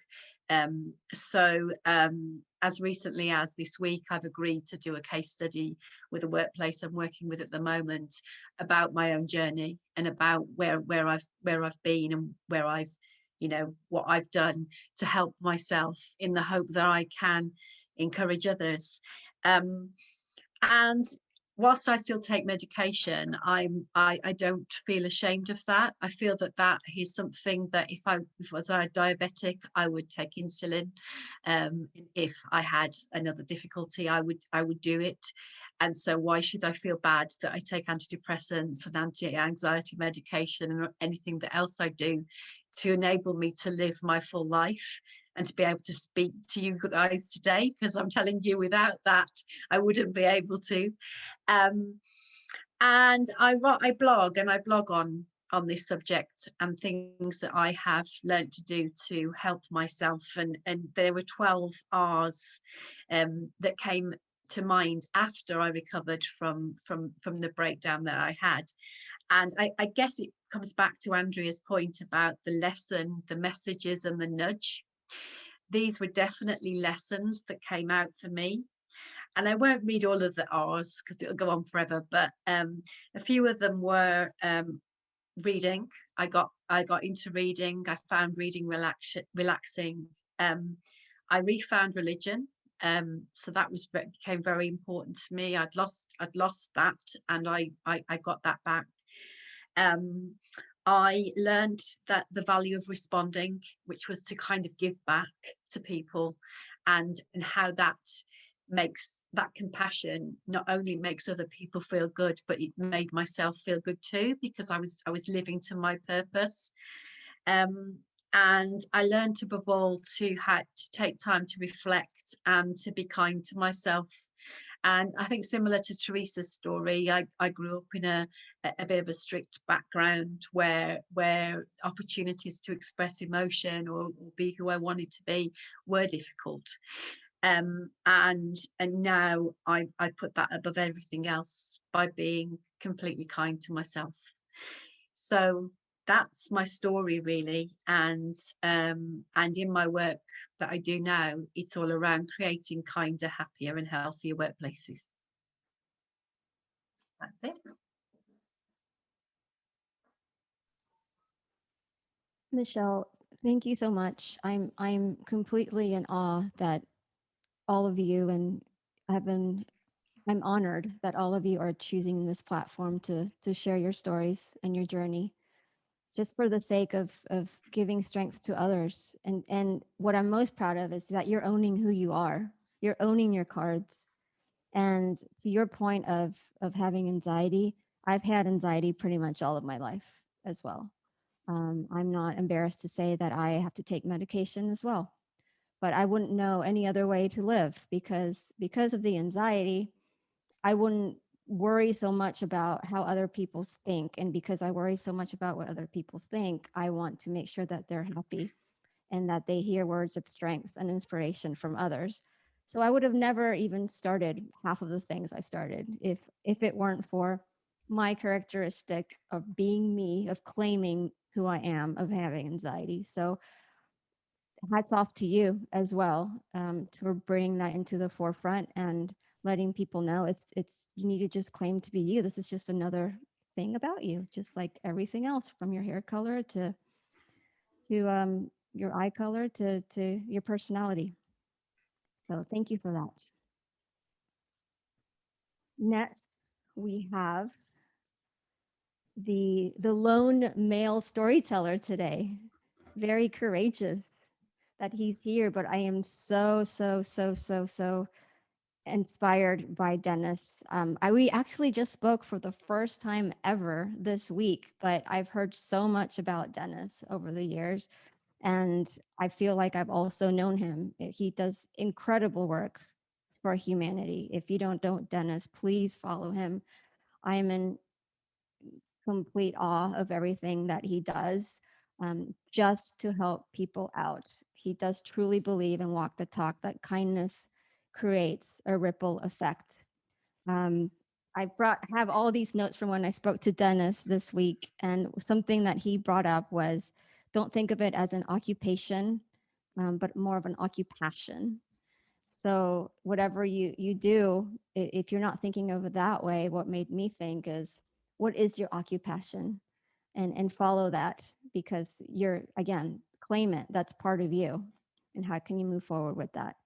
As recently as this week, I've agreed to do a case study with a workplace I'm working with at the moment about my own journey and about where I've been and where I've, you know, what I've done to help myself, in the hope that I can encourage others. And whilst I still take medication, I don't feel ashamed of that. I feel that is something that if I was diabetic, I would take insulin. If I had another difficulty, I would do it. And so why should I feel bad that I take antidepressants and anti-anxiety medication and anything that else I do to enable me to live my full life and to be able to speak to you guys today? Because I'm telling you, without that, I wouldn't be able to. And I blog on this subject and things that I have learned to do to help myself. And there were 12 R's that came to mind after I recovered from the breakdown that I had. And I guess it comes back to Andrea's point about the lesson, the messages and the nudge. These were definitely lessons that came out for me. And I won't read all of the R's because it'll go on forever, but a few of them were reading. I got into reading. I found reading relaxing. I refound religion. So that became very important to me. I'd lost that, and I got that back. I learned that the value of responding, which was to kind of give back to people, and how that makes, that compassion not only makes other people feel good, but it made myself feel good too, because I was living to my purpose. And I learned above all to take time to reflect and to be kind to myself. And I think, similar to Teresa's story, I grew up in a bit of a strict background where opportunities to express emotion or be who I wanted to be were difficult. And now I put that above everything else by being completely kind to myself. So that's my story, really. And in my work that I do now, it's all around creating kinder, happier and healthier workplaces. That's it. Michelle, thank you so much. I'm completely in awe that all of you, and I'm honored that all of you are choosing this platform to share your stories and your journey, just for the sake of giving strength to others. And what I'm most proud of is that you're owning who you are. You're owning your cards. And to your point of having anxiety, I've had anxiety pretty much all of my life as well. I'm not embarrassed to say that I have to take medication as well, but I wouldn't know any other way to live because of the anxiety. I wouldn't worry so much about how other people think. And because I worry so much about what other people think, I want to make sure that they're happy and that they hear words of strength and inspiration from others. So I would have never even started half of the things I started if it weren't for my characteristic of being me, of claiming who I am, of having anxiety. So hats off to you as well, to bring that into the forefront and letting people know it's you need to just claim to be you. This is just another thing about you, just like everything else, from your hair color to your eye color to your personality. So thank you for that. Next, we have the lone male storyteller today. Very courageous that he's here, but I am so inspired by Dennis. We actually just spoke for the first time ever this week, but I've heard so much about Dennis over the years, and I feel like I've also known him. He does incredible work for humanity. If you don't know Dennis, please follow him. I am in complete awe of everything that he does, just to help people out. He does truly believe and walk the talk that kindness creates a ripple effect. I have all these notes from when I spoke to Dennis this week, and something that he brought up was, don't think of it as an occupation, but more of an occupation. So whatever you do, if you're not thinking of it that way, what made me think is, what is your occupation? And follow that, because you're, again, claim it. That's part of you. And how can you move forward with that?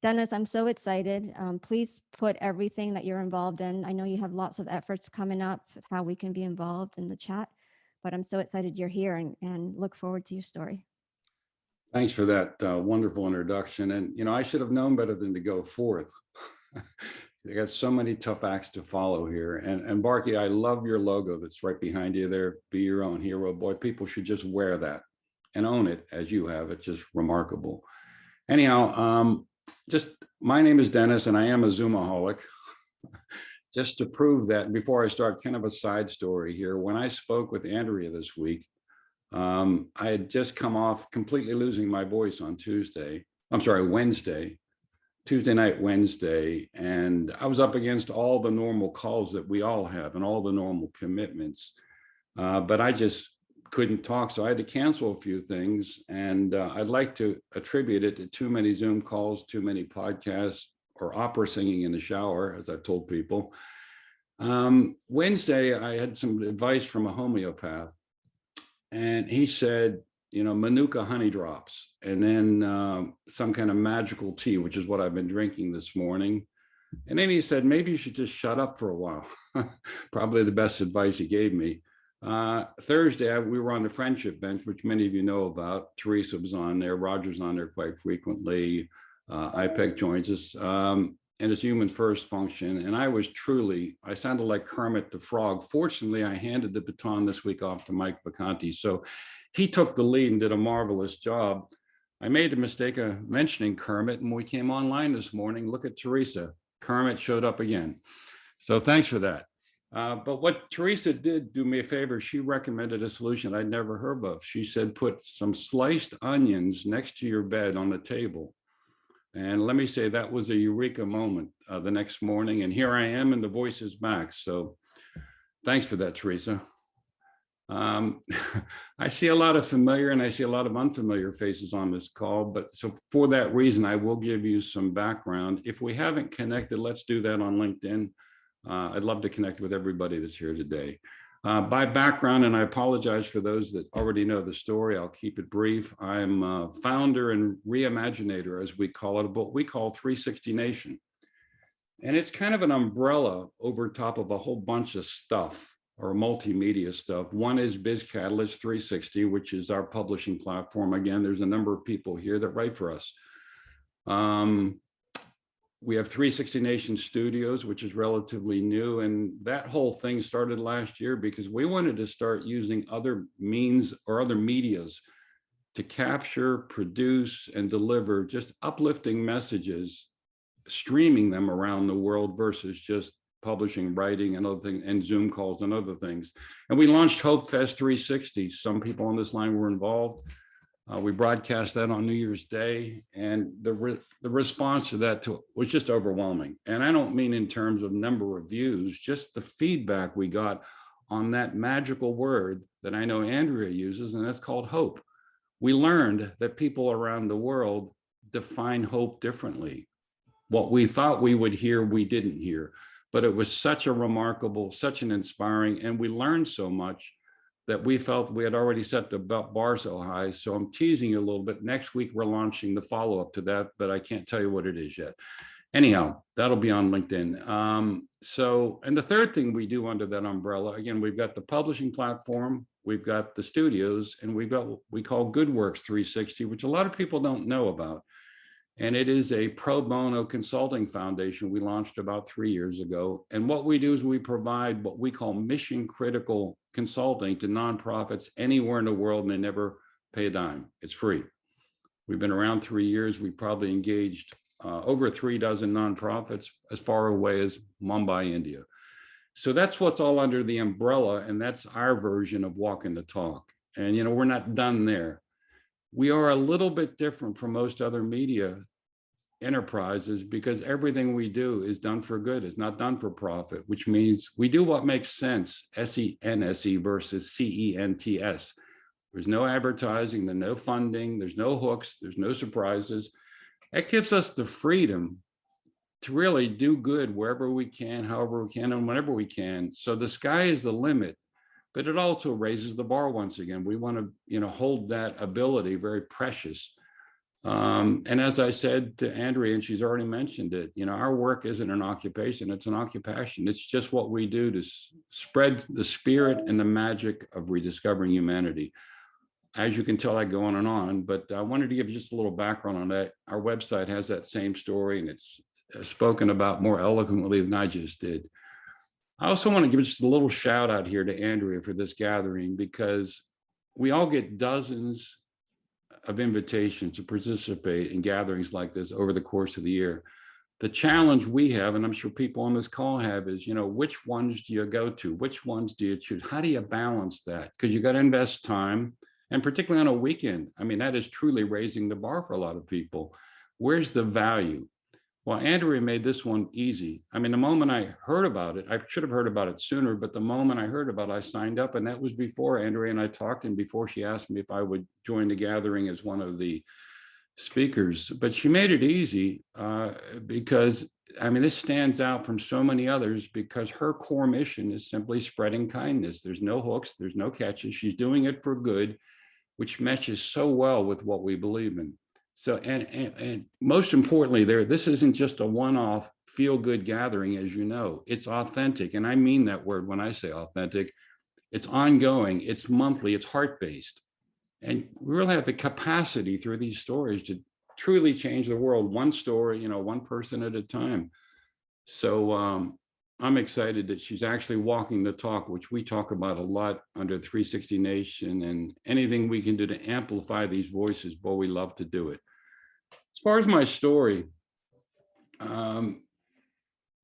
Dennis, I'm so excited. Please put everything that you're involved in. I know you have lots of efforts coming up, how we can be involved in the chat, but I'm so excited you're here and look forward to your story. Thanks for that wonderful introduction. And, you know, I should have known better than to go forth. You got so many tough acts to follow here. And Barke, I love your logo that's right behind you there. Be your own hero. Boy, people should just wear that and own it as you have. It's just remarkable. Anyhow, just my name is Dennis and I am a Zoomaholic. Just to prove that, before I start, kind of a side story here. When I spoke with Andrea this week, I had just come off completely losing my voice on Tuesday night, Wednesday, and I was up against all the normal calls that we all have and all the normal commitments, but I just couldn't talk, so I had to cancel a few things, and I'd like to attribute it to too many Zoom calls, too many podcasts, or opera singing in the shower, as I've told people. Wednesday, I had some advice from a homeopath, and he said, you know, Manuka honey drops, and then some kind of magical tea, which is what I've been drinking this morning. And then he said, maybe you should just shut up for a while. Probably the best advice he gave me. Thursday, we were on the friendship bench, which many of you know about. Teresa was on there. Roger's on there quite frequently. IPEC joins us. And it's human first function. And I sounded like Kermit the Frog. Fortunately, I handed the baton this week off to Mike Vacanti. So he took the lead and did a marvelous job. I made the mistake of mentioning Kermit, and when we came online this morning, look at Teresa. Kermit showed up again. So thanks for that. But what Teresa did do me a favor, she recommended a solution I'd never heard of. She said, put some sliced onions next to your bed on the table. And let me say, that was a eureka moment the next morning. And here I am, and the voice is back. So thanks for that, Teresa. I see a lot of familiar and I see a lot of unfamiliar faces on this call, but so for that reason, I will give you some background. If we haven't connected, let's do that on LinkedIn. I'd love to connect with everybody that's here today. By background, and I apologize for those that already know the story, I'll keep it brief. I'm a founder and reimaginator, as we call it, of what we call 360 Nation. And it's kind of an umbrella over top of a whole bunch of stuff, or multimedia stuff. One is Biz Catalyst 360, which is our publishing platform. Again, there's a number of people here that write for us. We have 360 Nation Studios, which is relatively new. And that whole thing started last year because we wanted to start using other means or other medias to capture, produce, and deliver just uplifting messages, streaming them around the world versus just publishing, writing, and other things, and Zoom calls and other things. And we launched Hope Fest 360. Some people on this line were involved. We broadcast that on New Year's Day, and the response to that was just overwhelming. And I don't mean in terms of number of views, just the feedback we got on that magical word that I know Andrea uses, and that's called hope. We learned that people around the world define hope differently. What we thought we would hear, we didn't hear. but it was such a remarkable, such an inspiring, and we learned so much that we felt we had already set the bar so high. So I'm teasing you a little bit. Next week, we're launching the follow-up to that, but I can't tell you what it is yet. Anyhow, that'll be on LinkedIn. And the third thing we do under that umbrella, again, we've got the publishing platform, we've got the studios, and we've got what we call GoodWorks 360, which a lot of people don't know about. And it is a pro bono consulting foundation we launched about 3 years ago. And what we do is we provide what we call mission critical consulting to nonprofits anywhere in the world, and they never pay a dime. It's free. We've been around 3 years. We probably engaged over 36 nonprofits as far away as Mumbai, India. So that's what's all under the umbrella, and that's our version of walking the talk. And, you know, we're not done there. We are a little bit different from most other media enterprises because everything we do is done for good. It's not done for profit, which means we do what makes sense, S-E-N-S-E versus C-E-N-T-S. There's no advertising, there's no funding, there's no hooks, there's no surprises. That gives us the freedom to really do good wherever we can, however we can, and whenever we can. So the sky is the limit, but it also raises the bar once again. We want to, you know, hold that ability very precious. And as I said to Andrea, and she's already mentioned it, you know, our work isn't an occupation, it's an occupation. It's just what we do to spread the spirit and the magic of rediscovering humanity. As you can tell, I go on, but I wanted to give you just a little background on that. Our website has that same story, and it's spoken about more eloquently than I just did. I also want to give just a little shout out here to Andrea for this gathering, because we all get dozens of invitations to participate in gatherings like this over the course of the year. The challenge we have, and I'm sure people on this call have, is, you know, which ones do you go to? Which ones do you choose? How do you balance that? Because you got to invest time, and particularly on a weekend. I mean, that is truly raising the bar for a lot of people. Where's the value? Well, Andrea made this one easy. I mean, the moment I heard about it, I should have heard about it sooner, but the moment I heard about it, I signed up, and that was before Andrea and I talked, and before she asked me if I would join the gathering as one of the speakers. But she made it easy because, I mean, this stands out from so many others because her core mission is simply spreading kindness. There's no hooks, there's no catches. She's doing it for good, which meshes so well with what we believe in. So, and most importantly this isn't just a one-off feel-good gathering, as you know. It's authentic, and I mean that word when I say authentic. It's ongoing, it's monthly, it's heart-based. And we really have the capacity through these stories to truly change the world, one story, you know, one person at a time. So I'm excited that she's actually walking the talk, which we talk about a lot under 360 Nation, and anything we can do to amplify these voices, boy, we love to do it. As far as my story,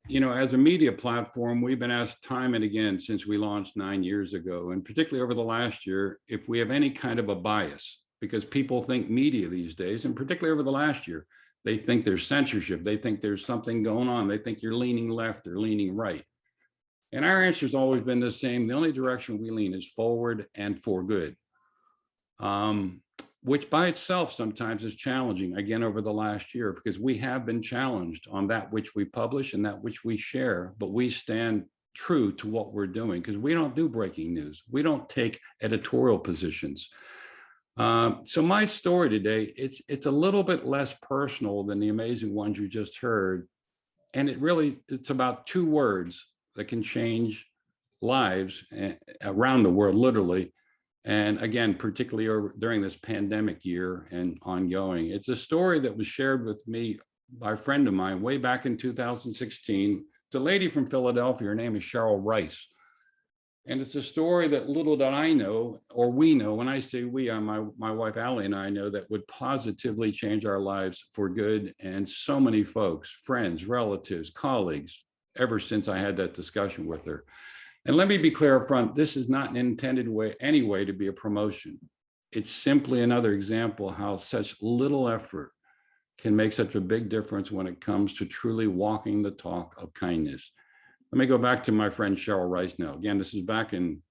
you know, as a media platform, we've been asked time and again since we launched 9 years ago, and particularly over the last year, if we have any kind of a bias, because people think media these days, and particularly over the last year, they think there's censorship, they think there's something going on, they think you're leaning left or leaning right. And our answer has always been the same. The only direction we lean is forward and for good, which by itself sometimes is challenging, again, over the last year, because we have been challenged on that which we publish and that which we share, but we stand true to what we're doing because we don't do breaking news. We don't take editorial positions. So my story today, it's a little bit less personal than the amazing ones you just heard. And it's about 2 words that can change lives around the world, literally. And again, particularly during this pandemic year and ongoing. It's a story that was shared with me by a friend of mine way back in 2016. It's a lady from Philadelphia. Her name is Cheryl Rice. And it's a story that little did I know, or we know, when I say we, my wife Allie and I know, that would positively change our lives for good. And so many folks, friends, relatives, colleagues, ever since I had that discussion with her. And let me be clear up front, this is not an intended way, anyway, to be a promotion. It's simply another example of how such little effort can make such a big difference when it comes to truly walking the talk of kindness. Let me go back to my friend Cheryl Rice now. Again, this is back in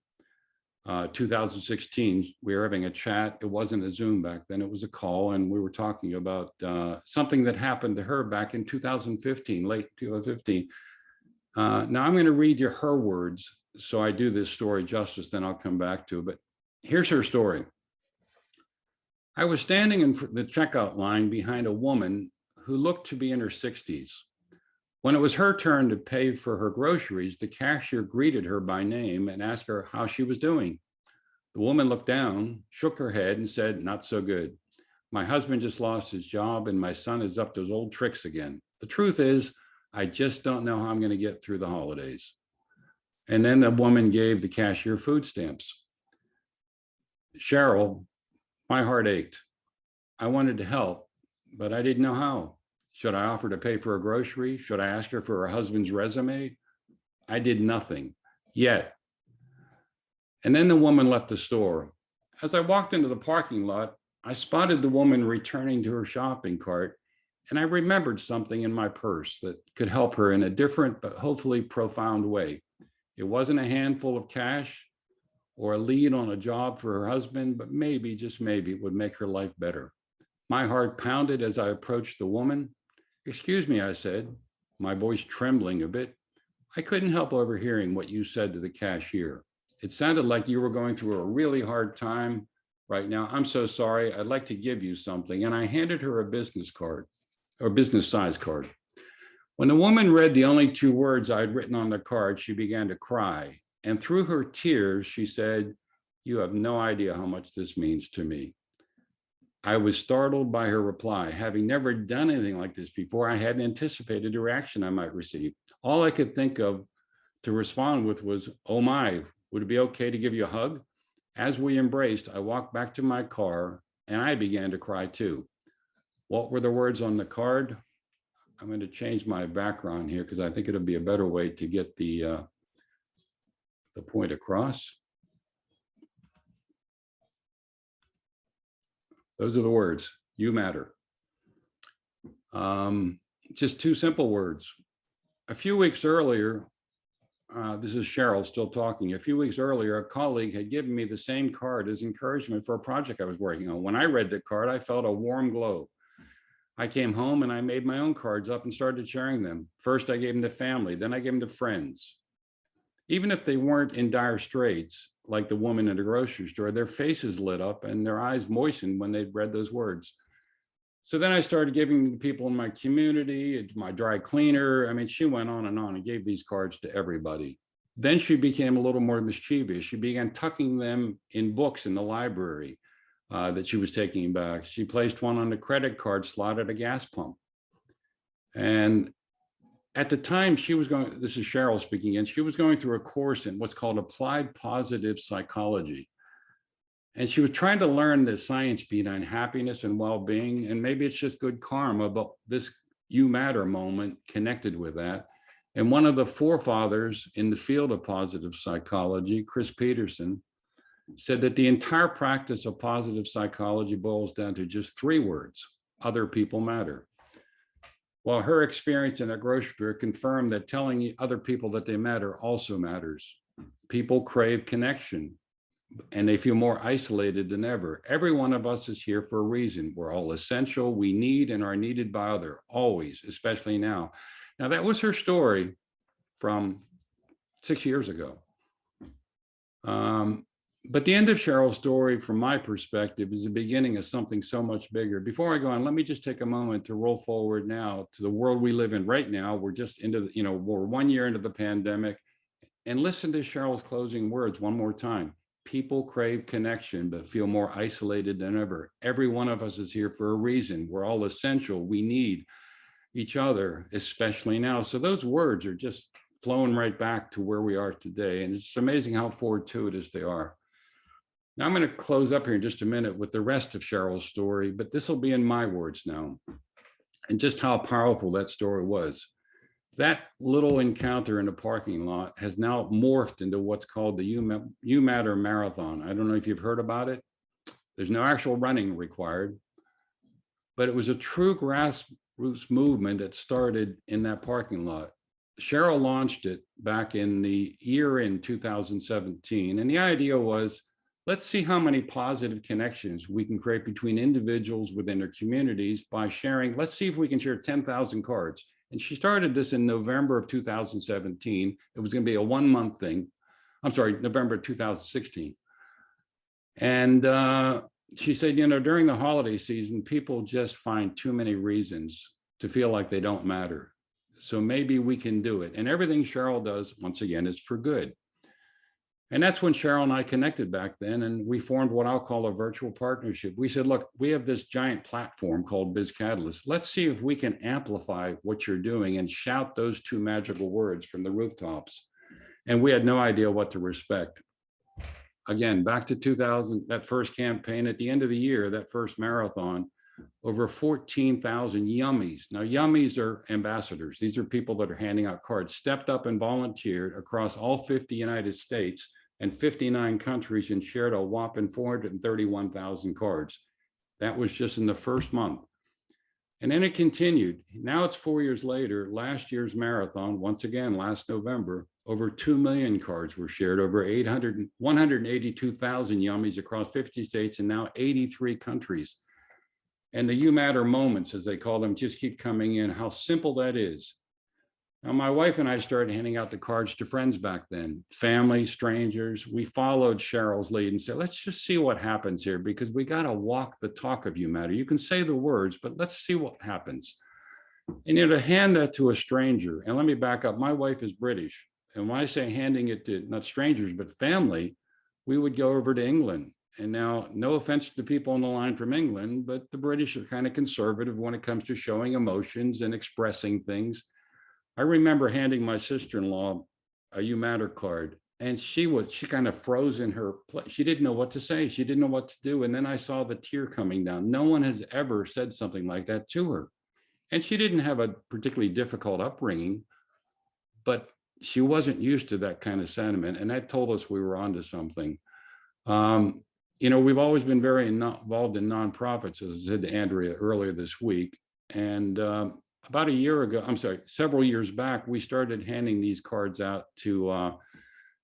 2016. We were having a chat. It wasn't a Zoom back then, it was a call. And we were talking about something that happened to her back in 2015, late 2015. Now I'm going to read you her words, so I do this story justice, then I'll come back to it. But here's her story. I was standing in the checkout line behind a woman who looked to be in her 60s. When it was her turn to pay for her groceries, the cashier greeted her by name and asked her how she was doing. The woman looked down, shook her head, and said, "Not so good. My husband just lost his job and my son is up to his old tricks again. The truth is, I just don't know how I'm going to get through the holidays." And then the woman gave the cashier food stamps. Cheryl, my heart ached. I wanted to help, but I didn't know how. Should I offer to pay for a grocery? Should I ask her for her husband's resume? I did nothing yet. And then the woman left the store. As I walked into the parking lot, I spotted the woman returning to her shopping cart, and I remembered something in my purse that could help her in a different but hopefully profound way. It wasn't a handful of cash or a lead on a job for her husband, but maybe, just maybe, it would make her life better. My heart pounded as I approached the woman. "Excuse me," I said, my voice trembling a bit. "I couldn't help overhearing what you said to the cashier. It sounded like you were going through a really hard time right now. I'm so sorry. I'd like to give you something." And I handed her a business card, or business size card. When the woman read the only 2 words I'd written on the card, she began to cry. And through her tears, she said, "You have no idea how much this means to me." I was startled by her reply. Having never done anything like this before, I hadn't anticipated the reaction I might receive. All I could think of to respond with was, "Oh my, would it be okay to give you a hug?" As we embraced, I walked back to my car and I began to cry too. What were the words on the card? I'm going to change my background here because I think it'll be a better way to get the point across. Those are the words. You matter. Just 2 simple words. A few weeks earlier, this is Cheryl still talking. A few weeks earlier, a colleague had given me the same card as encouragement for a project I was working on. When I read the card, I felt a warm glow. I came home and I made my own cards up and started sharing them. First, I gave them to family, then I gave them to friends. Even if they weren't in dire straits, like the woman in the grocery store, their faces lit up and their eyes moistened when they read those words. So then I started giving them to people in my community, my dry cleaner. I mean, she went on and gave these cards to everybody. Then she became a little more mischievous. She began tucking them in books in the library that she was taking back. She placed one on the credit card slot at a gas pump. And at the time she was going, this is Cheryl speaking, and she was going through a course in what's called applied positive psychology. And she was trying to learn the science behind happiness and well-being, and maybe it's just good karma, but this you matter moment connected with that. And one of the forefathers in the field of positive psychology, Chris Peterson, said that the entire practice of positive psychology boils down to just 3 words: other people matter. Well, her experience in a grocery store confirmed that telling other people that they matter also matters. People crave connection and they feel more isolated than ever. Every one of us is here for a reason. We're all essential. We need and are needed by others, always, especially now. Now, that was her story from 6 years ago. But the end of Cheryl's story, from my perspective, is the beginning of something so much bigger. Before I go on, let me just take a moment to roll forward now to the world we live in right now. We're just into, we're 1 year into the pandemic. And listen to Cheryl's closing words one more time. People crave connection, but feel more isolated than ever. Every one of us is here for a reason. We're all essential. We need each other, especially now. So those words are just flowing right back to where we are today. And it's amazing how fortuitous they are. Now I'm going to close up here in just a minute with the rest of Cheryl's story, but this will be in my words now, and just how powerful that story was. That little encounter in the parking lot has now morphed into what's called the You Matter Marathon. I don't know if you've heard about it. There's no actual running required, but it was a true grassroots movement that started in that parking lot. Cheryl launched it back in the year in 2017. And the idea was, let's see how many positive connections we can create between individuals within their communities by sharing. Let's see if we can share 10,000 cards. And she started this in November of 2017. It was going to be a 1 month thing. I'm sorry, November 2016. And she said, you know, during the holiday season, people just find too many reasons to feel like they don't matter. So maybe we can do it. And everything Cheryl does, once again, is for good. And that's when Cheryl and I connected back then, and we formed what I'll call a virtual partnership. We said, look, we have this giant platform called Biz Catalyst. Let's see if we can amplify what you're doing and shout those two magical words from the rooftops. And we had no idea what to respect. Again, back to 2000, that first campaign, at the end of the year, that first marathon, over 14,000 yummies. Now, yummies are ambassadors. These are people that are handing out cards, stepped up and volunteered across all 50 United States and 59 countries and shared a whopping 431,000 cards. That was just in the first month. And then it continued. Now it's 4 years later, last year's marathon, once again, last November, over 2 million cards were shared, over 182,000 yummies across 50 states and now 83 countries. And the You Matter moments, as they call them, just keep coming in, how simple that is. Now, my wife and I started handing out the cards to friends back then, family, strangers. We followed Cheryl's lead and said, let's just see what happens here, because we got to walk the talk of You Matter. You can say the words, but let's see what happens. And you know, to hand that to a stranger, and let me back up, my wife is British. And when I say handing it to not strangers, but family, we would go over to England. And now, no offense to people on the line from England, but the British are kind of conservative when it comes to showing emotions and expressing things. I remember handing my sister-in-law a You Matter card, and she kind of froze in her place. She didn't know what to say. She didn't know what to do. And then I saw the tear coming down. No one has ever said something like that to her. And she didn't have a particularly difficult upbringing, but she wasn't used to that kind of sentiment. And that told us we were onto something. You know, we've always been very involved in nonprofits, as I said to Andrea earlier this week. And about a year ago, several years back, we started handing these cards out to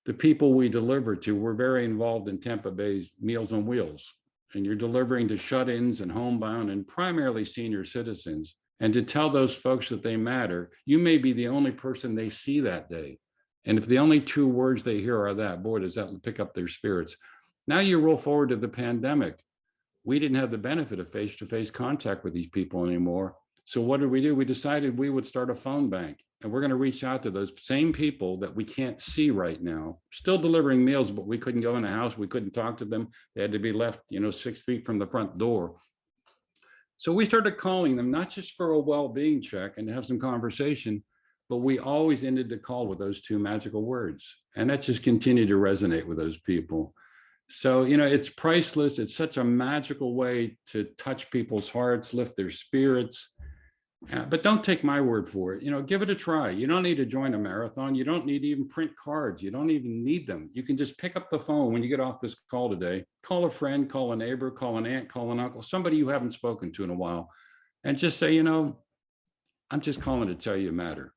the people we deliver to. We're very involved in Tampa Bay's Meals on Wheels, and you're delivering to shut-ins and homebound and primarily senior citizens. And to tell those folks that they matter, you may be the only person they see that day. And if the only two words they hear are that, boy, does that pick up their spirits. Now you roll forward to the pandemic. We didn't have the benefit of face-to-face contact with these people anymore. So what did we do? We decided we would start a phone bank, and we're going to reach out to those same people that we can't see right now, still delivering meals, but we couldn't go in the house. We couldn't talk to them. They had to be left, 6 feet from the front door. So we started calling them, not just for a well-being check and to have some conversation, but we always ended the call with those two magical words. And that just continued to resonate with those people. So, it's priceless. It's such a magical way to touch people's hearts, lift their spirits. But don't take my word for it. Give it a try. You don't need to join a marathon. You don't need to even print cards. You don't even need them. You can just pick up the phone when you get off this call today, call a friend, call a neighbor, call an aunt, call an uncle, somebody you haven't spoken to in a while, and just say, I'm just calling to tell you matter.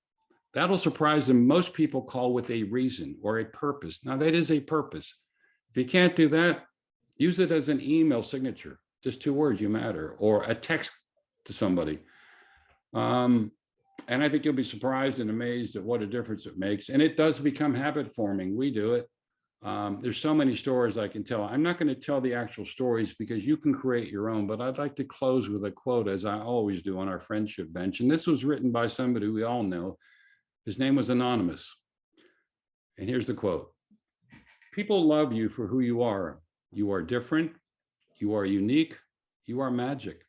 That'll surprise them. Most people call with a reason or a purpose. Now, that is a purpose. If you can't do that, use it as an email signature, just 2 words, you matter, or a text to somebody. And I think you'll be surprised and amazed at what a difference it makes. And it does become habit forming. We do it. There's so many stories I can tell. I'm not going to tell the actual stories because you can create your own, but I'd like to close with a quote, as I always do on our friendship bench. And this was written by somebody we all know. His name was Anonymous. And here's the quote. People love you for who you are. You are different. You are unique. You are magic.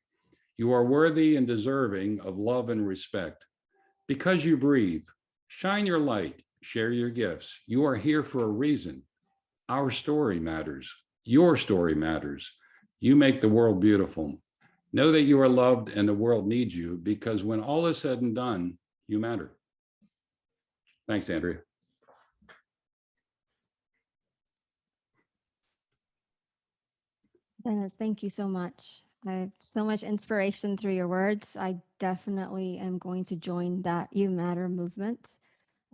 You are worthy and deserving of love and respect. Because you breathe, shine your light, share your gifts. You are here for a reason. Our story matters. Your story matters. You make the world beautiful. Know that you are loved and the world needs you, because when all is said and done, you matter. Thanks, Andrea. Dennis, thank you so much. I have so much inspiration through your words. I definitely am going to join that You Matter movement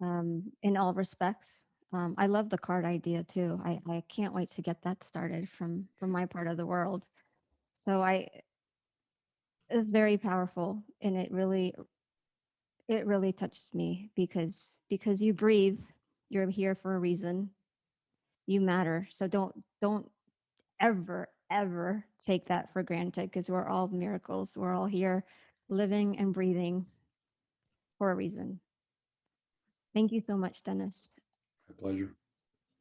in all respects. I love the card idea too. I can't wait to get that started from my part of the world. So it's very powerful, and it it really touches me because you breathe, you're here for a reason. You matter. So don't ever take that for granted, because we're all miracles. We're all here living and breathing for a reason. Thank you so much, Dennis. My pleasure.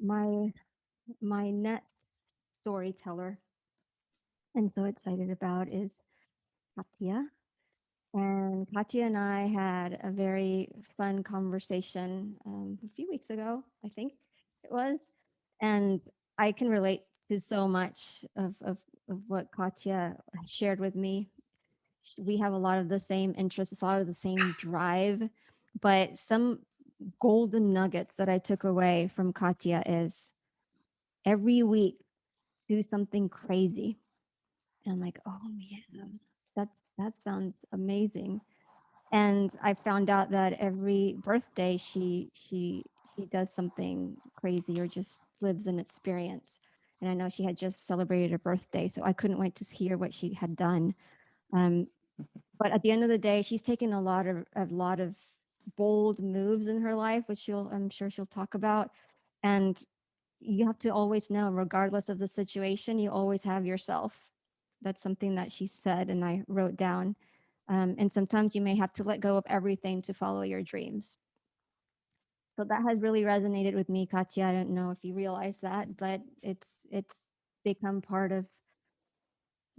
My next storyteller I'm so excited about is Katia. And Katia and I had a very fun conversation a few weeks ago, I think it was. And I can relate to so much of what Katia shared with me. We have a lot of the same interests, a lot of the same drive, but some golden nuggets that I took away from Katia is every week do something crazy. And I'm like, oh man, that sounds amazing. And I found out that every birthday she does something crazy or just lives an experience. And I know she had just celebrated her birthday, so I couldn't wait to hear what she had done. Um, but at the end of the day, she's taken a lot of bold moves in her life, which I'm sure she'll talk about. And you have to always know, regardless of the situation, you always have yourself. That's something that she said, and I wrote down. And sometimes you may have to let go of everything to follow your dreams. So that has really resonated with me, Katia. I don't know if you realize that, but it's become part of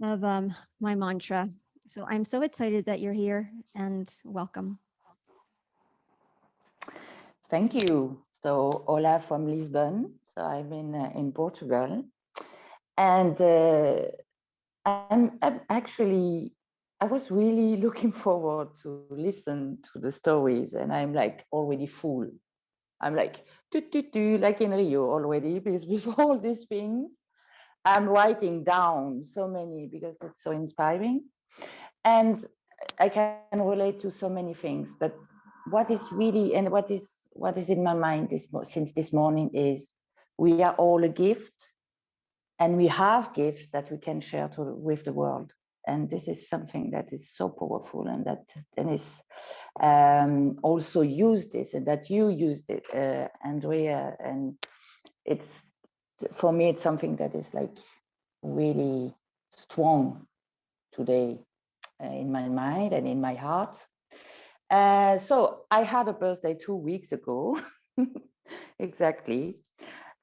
my mantra. So I'm so excited that you're here, and welcome. Thank you. So, Ola from Lisbon. So, I'm in Portugal. And I'm actually, I was really looking forward to listen to the stories. And I'm like already full. I'm like, like in Rio already, because with all these things, I'm writing down so many because it's so inspiring. And I can relate to so many things. But what is really, and what is in my mind since this morning is we are all a gift, and we have gifts that we can share with the world. And this is something that is so powerful, and that Dennis also used this, and that you used it, Andrea. And it's, for me, it's something that is like really strong today in my mind and in my heart. So I had a birthday 2 weeks ago, exactly.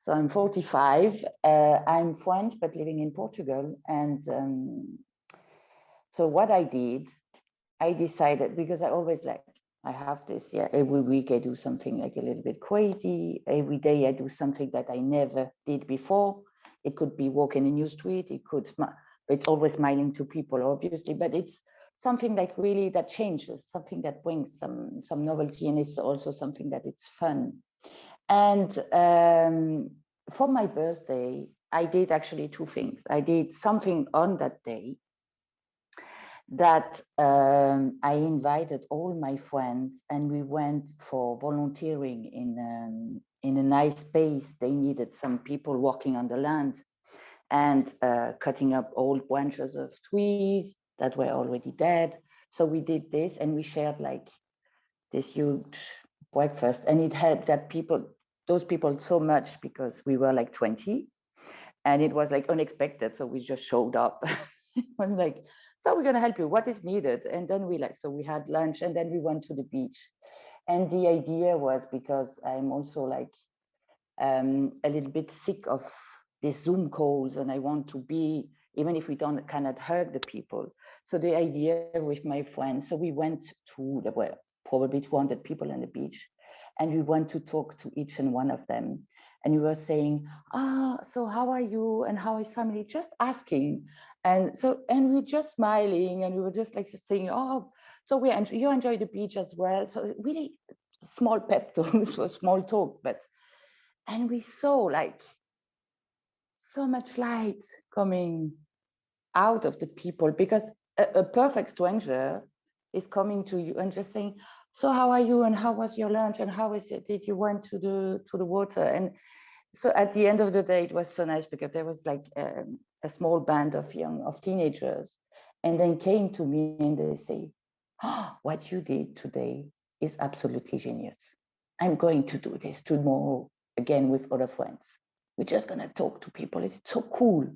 So I'm 45. I'm French, but living in Portugal. And so what I did, I decided, because I always I have this, every week I do something like a little bit crazy. Every day I do something that I never did before. It could be walking a new street. It could, it's always smiling to people, obviously, but it's something like really that changes, something that brings some novelty, and it's also something that it's fun. And for my birthday, I did actually two things. I did something on that day that I invited all my friends, and we went for volunteering in a nice space. They needed some people working on the land and cutting up old branches of trees that were already dead. So we did this, and we shared like this huge breakfast, and it helped those people so much, because we were like 20, and it was like unexpected. So we just showed up. It was like, so we're going to help you, what is needed? And then so we had lunch, and then we went to the beach. And the idea was, because I'm also like a little bit sick of these Zoom calls, and I want to be, even if we cannot hug the people. So the idea with my friends, so we went there were probably 200 people on the beach, and we went to talk to each and one of them. And we were saying, so how are you? And how is family? Just asking. And we're just smiling, and we were just saying, so you enjoy the beach as well. So really small pep talks, or small talk, and we saw like so much light coming out of the people, because a perfect stranger is coming to you and just saying, so how are you? And how was your lunch? And how is it? Did you went to the water? And so at the end of the day, it was so nice, because there was like a small band of teenagers, and then came to me and they say, what you did today is absolutely genius. I'm going to do this tomorrow again with other friends. We're just going to talk to people. It's so cool.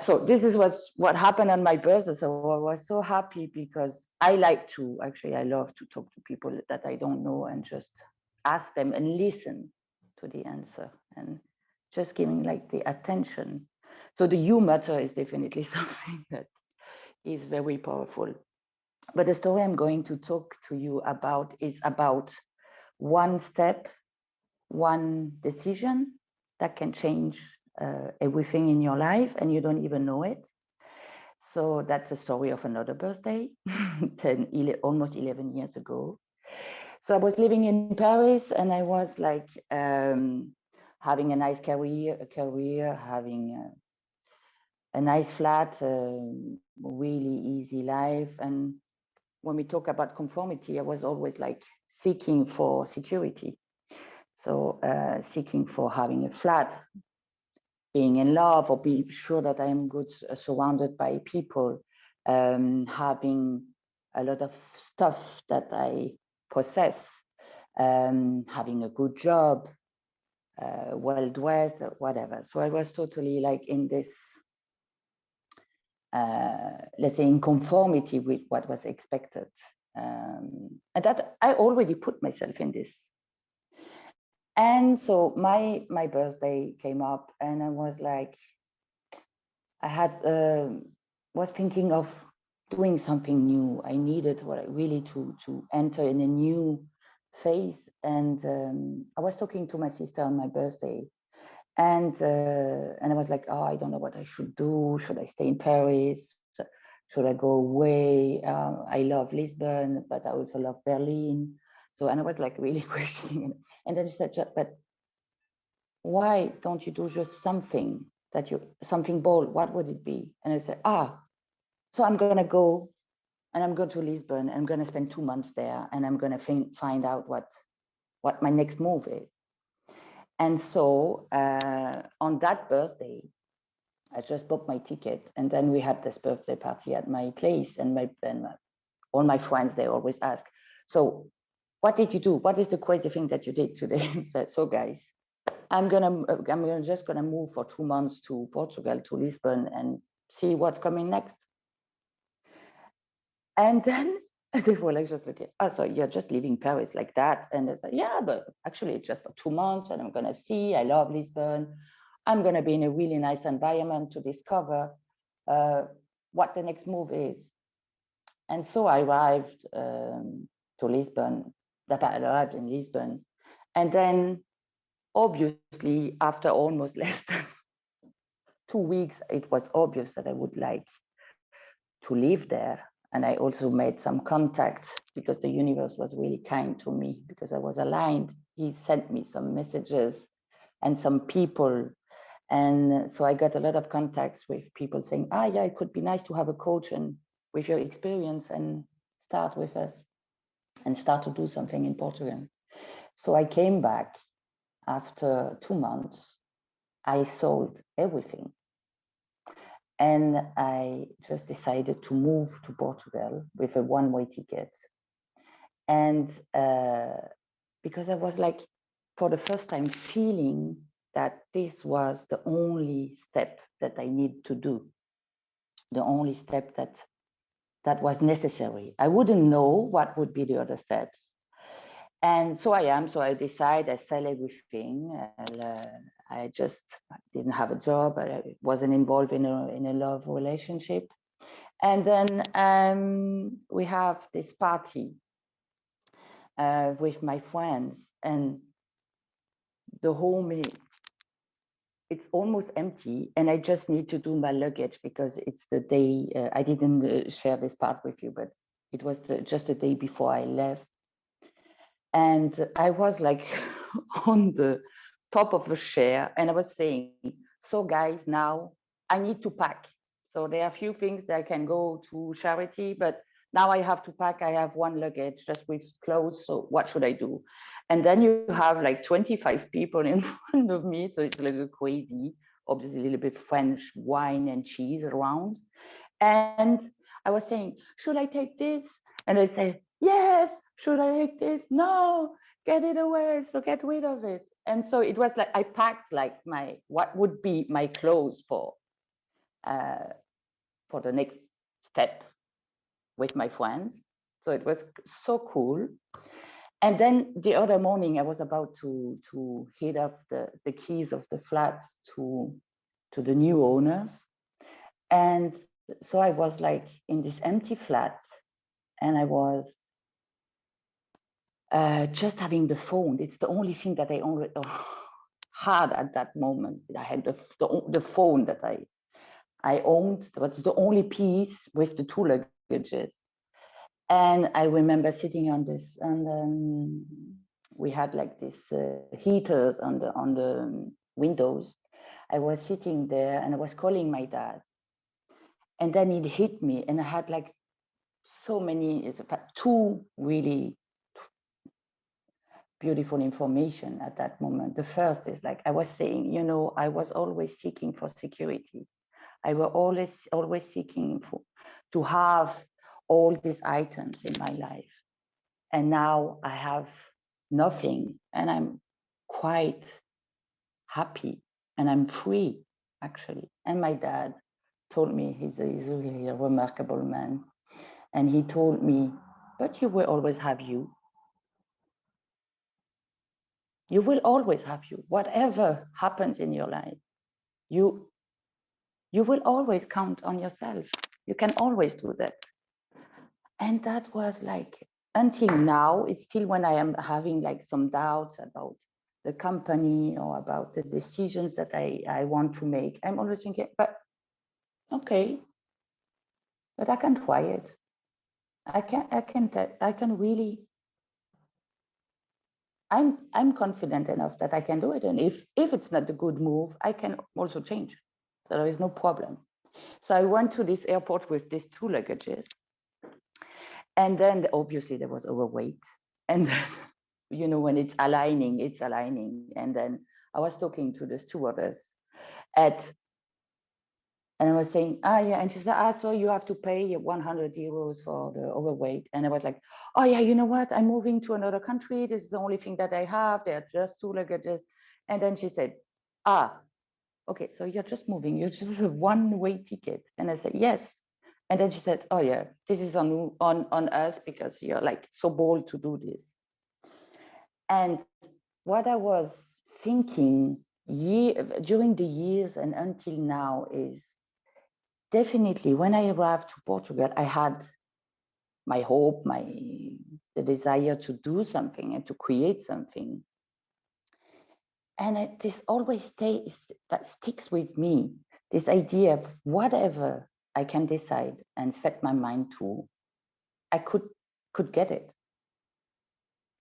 So this is what happened on my birthday. So I was so happy because I love to talk to people that I don't know and just ask them and listen to the answer and just giving like the attention. So the you matter is definitely something that is very powerful. But the story I'm going to talk to you about is about one step, one decision that can change everything in your life and you don't even know it. So that's the story of another birthday, almost 11 years ago. So I was living in Paris and I was like having a nice career, having a nice flat, really easy life. And when we talk about conformity, I was always like seeking for security. So seeking for having a flat, being in love, or being sure that I am good, surrounded by people, having a lot of stuff that I possess, having a good job, well dressed, whatever. So I was totally like in this, let's say, in conformity with what was expected. And that I already put myself in this. And so my birthday came up and I was like, was thinking of doing something new. I needed really to enter in a new phase. And I was talking to my sister on my birthday, and I was like, oh, I don't know what I should do. Should I stay in Paris? Should I go away? I love Lisbon, but I also love Berlin. So, and I was like really questioning. And then she said, but why don't you do just something something bold? What would it be? And I said, so I'm going to go and I'm going to Lisbon. And I'm going to spend 2 months there and I'm going to find out what my next move is. And so on that birthday, I just booked my ticket. And then we had this birthday party at my place. And all my friends, they always ask, so what did you do? What is the crazy thing that you did today? So guys, I'm just gonna move for 2 months to Portugal, to Lisbon, and see what's coming next. And then they were like, just okay, so you're just leaving Paris like that? And I said, yeah, but actually it's just for 2 months, and I'm gonna see. I love Lisbon. I'm gonna be in a really nice environment to discover what the next move is. And so I arrived to Lisbon. That I arrived in Lisbon, and then obviously after almost less than 2 weeks, it was obvious that I would like to live there. And I also made some contacts because the universe was really kind to me because I was aligned. He sent me some messages and some people. And so I got a lot of contacts with people saying, yeah, it could be nice to have a coach and with your experience and start with us and start to do something in Portugal. So I came back after 2 months. I sold everything. And I just decided to move to Portugal with a one-way ticket. And because I was like, for the first time, feeling that this was the only step that I need to do, the only step that was necessary. I wouldn't know what would be the other steps. And so I decide, I sell everything. I didn't have a job. I wasn't involved in a love relationship. And then we have this party with my friends, and the home, it's almost empty. And I just need to do my luggage because it's the day, I didn't share this part with you, but it was just the day before I left. And I was like on the top of a chair and I was saying, so guys, now I need to pack. So there are a few things that I can go to charity, but now I have to pack. I have one luggage just with clothes. So what should I do? And then you have like 25 people in front of me. So it's a little crazy, obviously a little bit French wine and cheese around. And I was saying, should I take this? And I say, yes, should I take this? No, get it away, so get rid of it. And so it was like I packed like what would be my clothes for the next step with my friends. So it was so cool. And then the other morning, I was about to hand off the keys of the flat to the new owners. And so I was like in this empty flat, and I was just having the phone. It's the only thing that I only had at that moment. I had the phone that I owned. That's the only piece with the two luggages. And I remember sitting on this, and we had like these heaters on the windows. I was sitting there and I was calling my dad. And then it hit me, and I had like so many, two really beautiful information at that moment. The first is like I was saying, you know, I was always seeking for security. I was always seeking to have all these items in my life. And now I have nothing, and I'm quite happy, and I'm free, actually. And my dad told me, he's really a remarkable man. And he told me, but you will always have you. You will always have you. Whatever happens in your life, you will always count on yourself. You can always do that. And that was like, until now, it's still when I am having like some doubts about the company or about the decisions that I want to make. I'm always thinking, but okay, but I can try it. I can really, I'm confident enough that I can do it. And if it's not a good move, I can also change. So there is no problem. So I went to this airport with these two luggages. And then obviously there was overweight. And you know, when it's aligning. And then I was talking to the stewardess and I was saying, yeah. And she said, so you have to pay 100 euros for the overweight. And I was like, oh yeah, you know what? I'm moving to another country. This is the only thing that I have. There are just two luggages. And then she said, okay, so you're just moving. You're just a one-way ticket. And I said, yes. And then she said, oh yeah, this is on us because you're like so bold to do this. And what I was thinking during the years and until now is definitely when I arrived to Portugal, I had my hope, the desire to do something and to create something. And this always sticks with me, this idea of whatever I can decide and set my mind to, I could get it.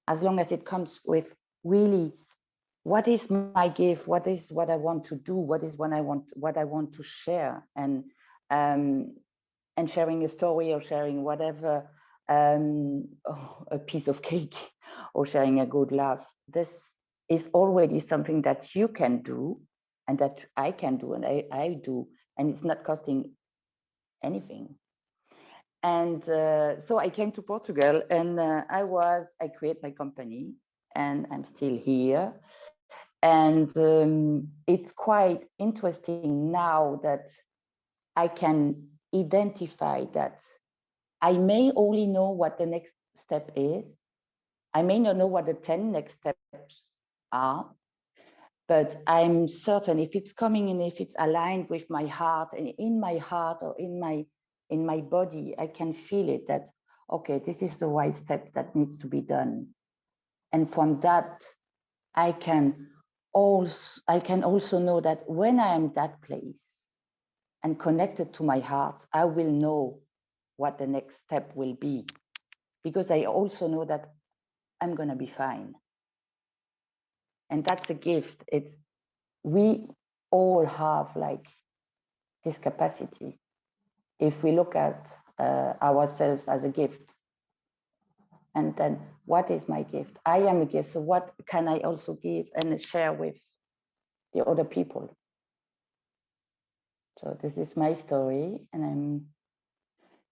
As long as it comes with really, what is my gift? What is what I want to do? What I want to share? And sharing a story or sharing whatever, a piece of cake or sharing a good laugh. This is already something that you can do and that I can do and I do, and it's not costing anything. And so I came to Portugal and I create my company and I'm still here. And it's quite interesting now that I can identify that I may only know what the next step is. I may not know what the 10 next steps are, but I'm certain if it's coming and if it's aligned with my heart and in my heart or in my body, I can feel it that, okay, this is the right step that needs to be done. And from that, I can also know that when I am that place and connected to my heart, I will know what the next step will be, because I also know that I'm going to be fine. And that's a gift. We all have like this capacity. If we look at ourselves as a gift, and then what is my gift? I am a gift. So what can I also give and share with the other people? So this is my story, and I'm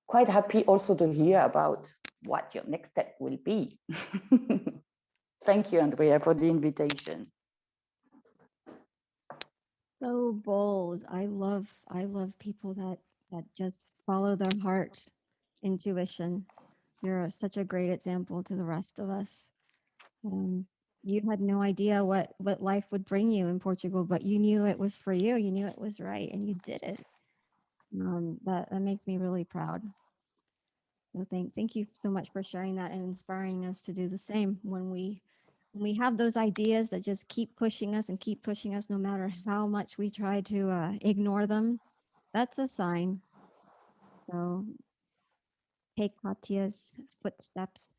quite happy also to hear about what your next step will be. Thank you, Andrea, for the invitation. So bold. I love people that just follow their heart intuition. You're such a great example to the rest of us. You had no idea what life would bring you in Portugal, but you knew it was for you. You knew it was right, and you did it. That makes me really proud. So thank you so much for sharing that and inspiring us to do the same when we have those ideas that just keep pushing us and keep pushing us, no matter how much we try to ignore them. That's a sign. So take Katya's footsteps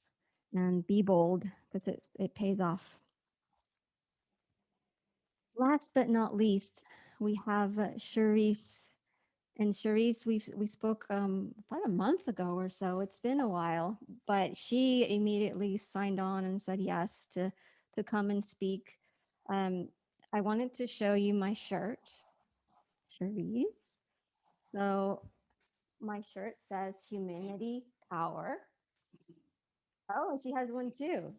and be bold, because it pays off. Last but not least, we have Charisse. And Charisse, we spoke about a month ago or so. It's been a while, but she immediately signed on and said yes to come and speak. I wanted to show you my shirt, Charisse. So my shirt says humanity, power. Oh, and she has one too.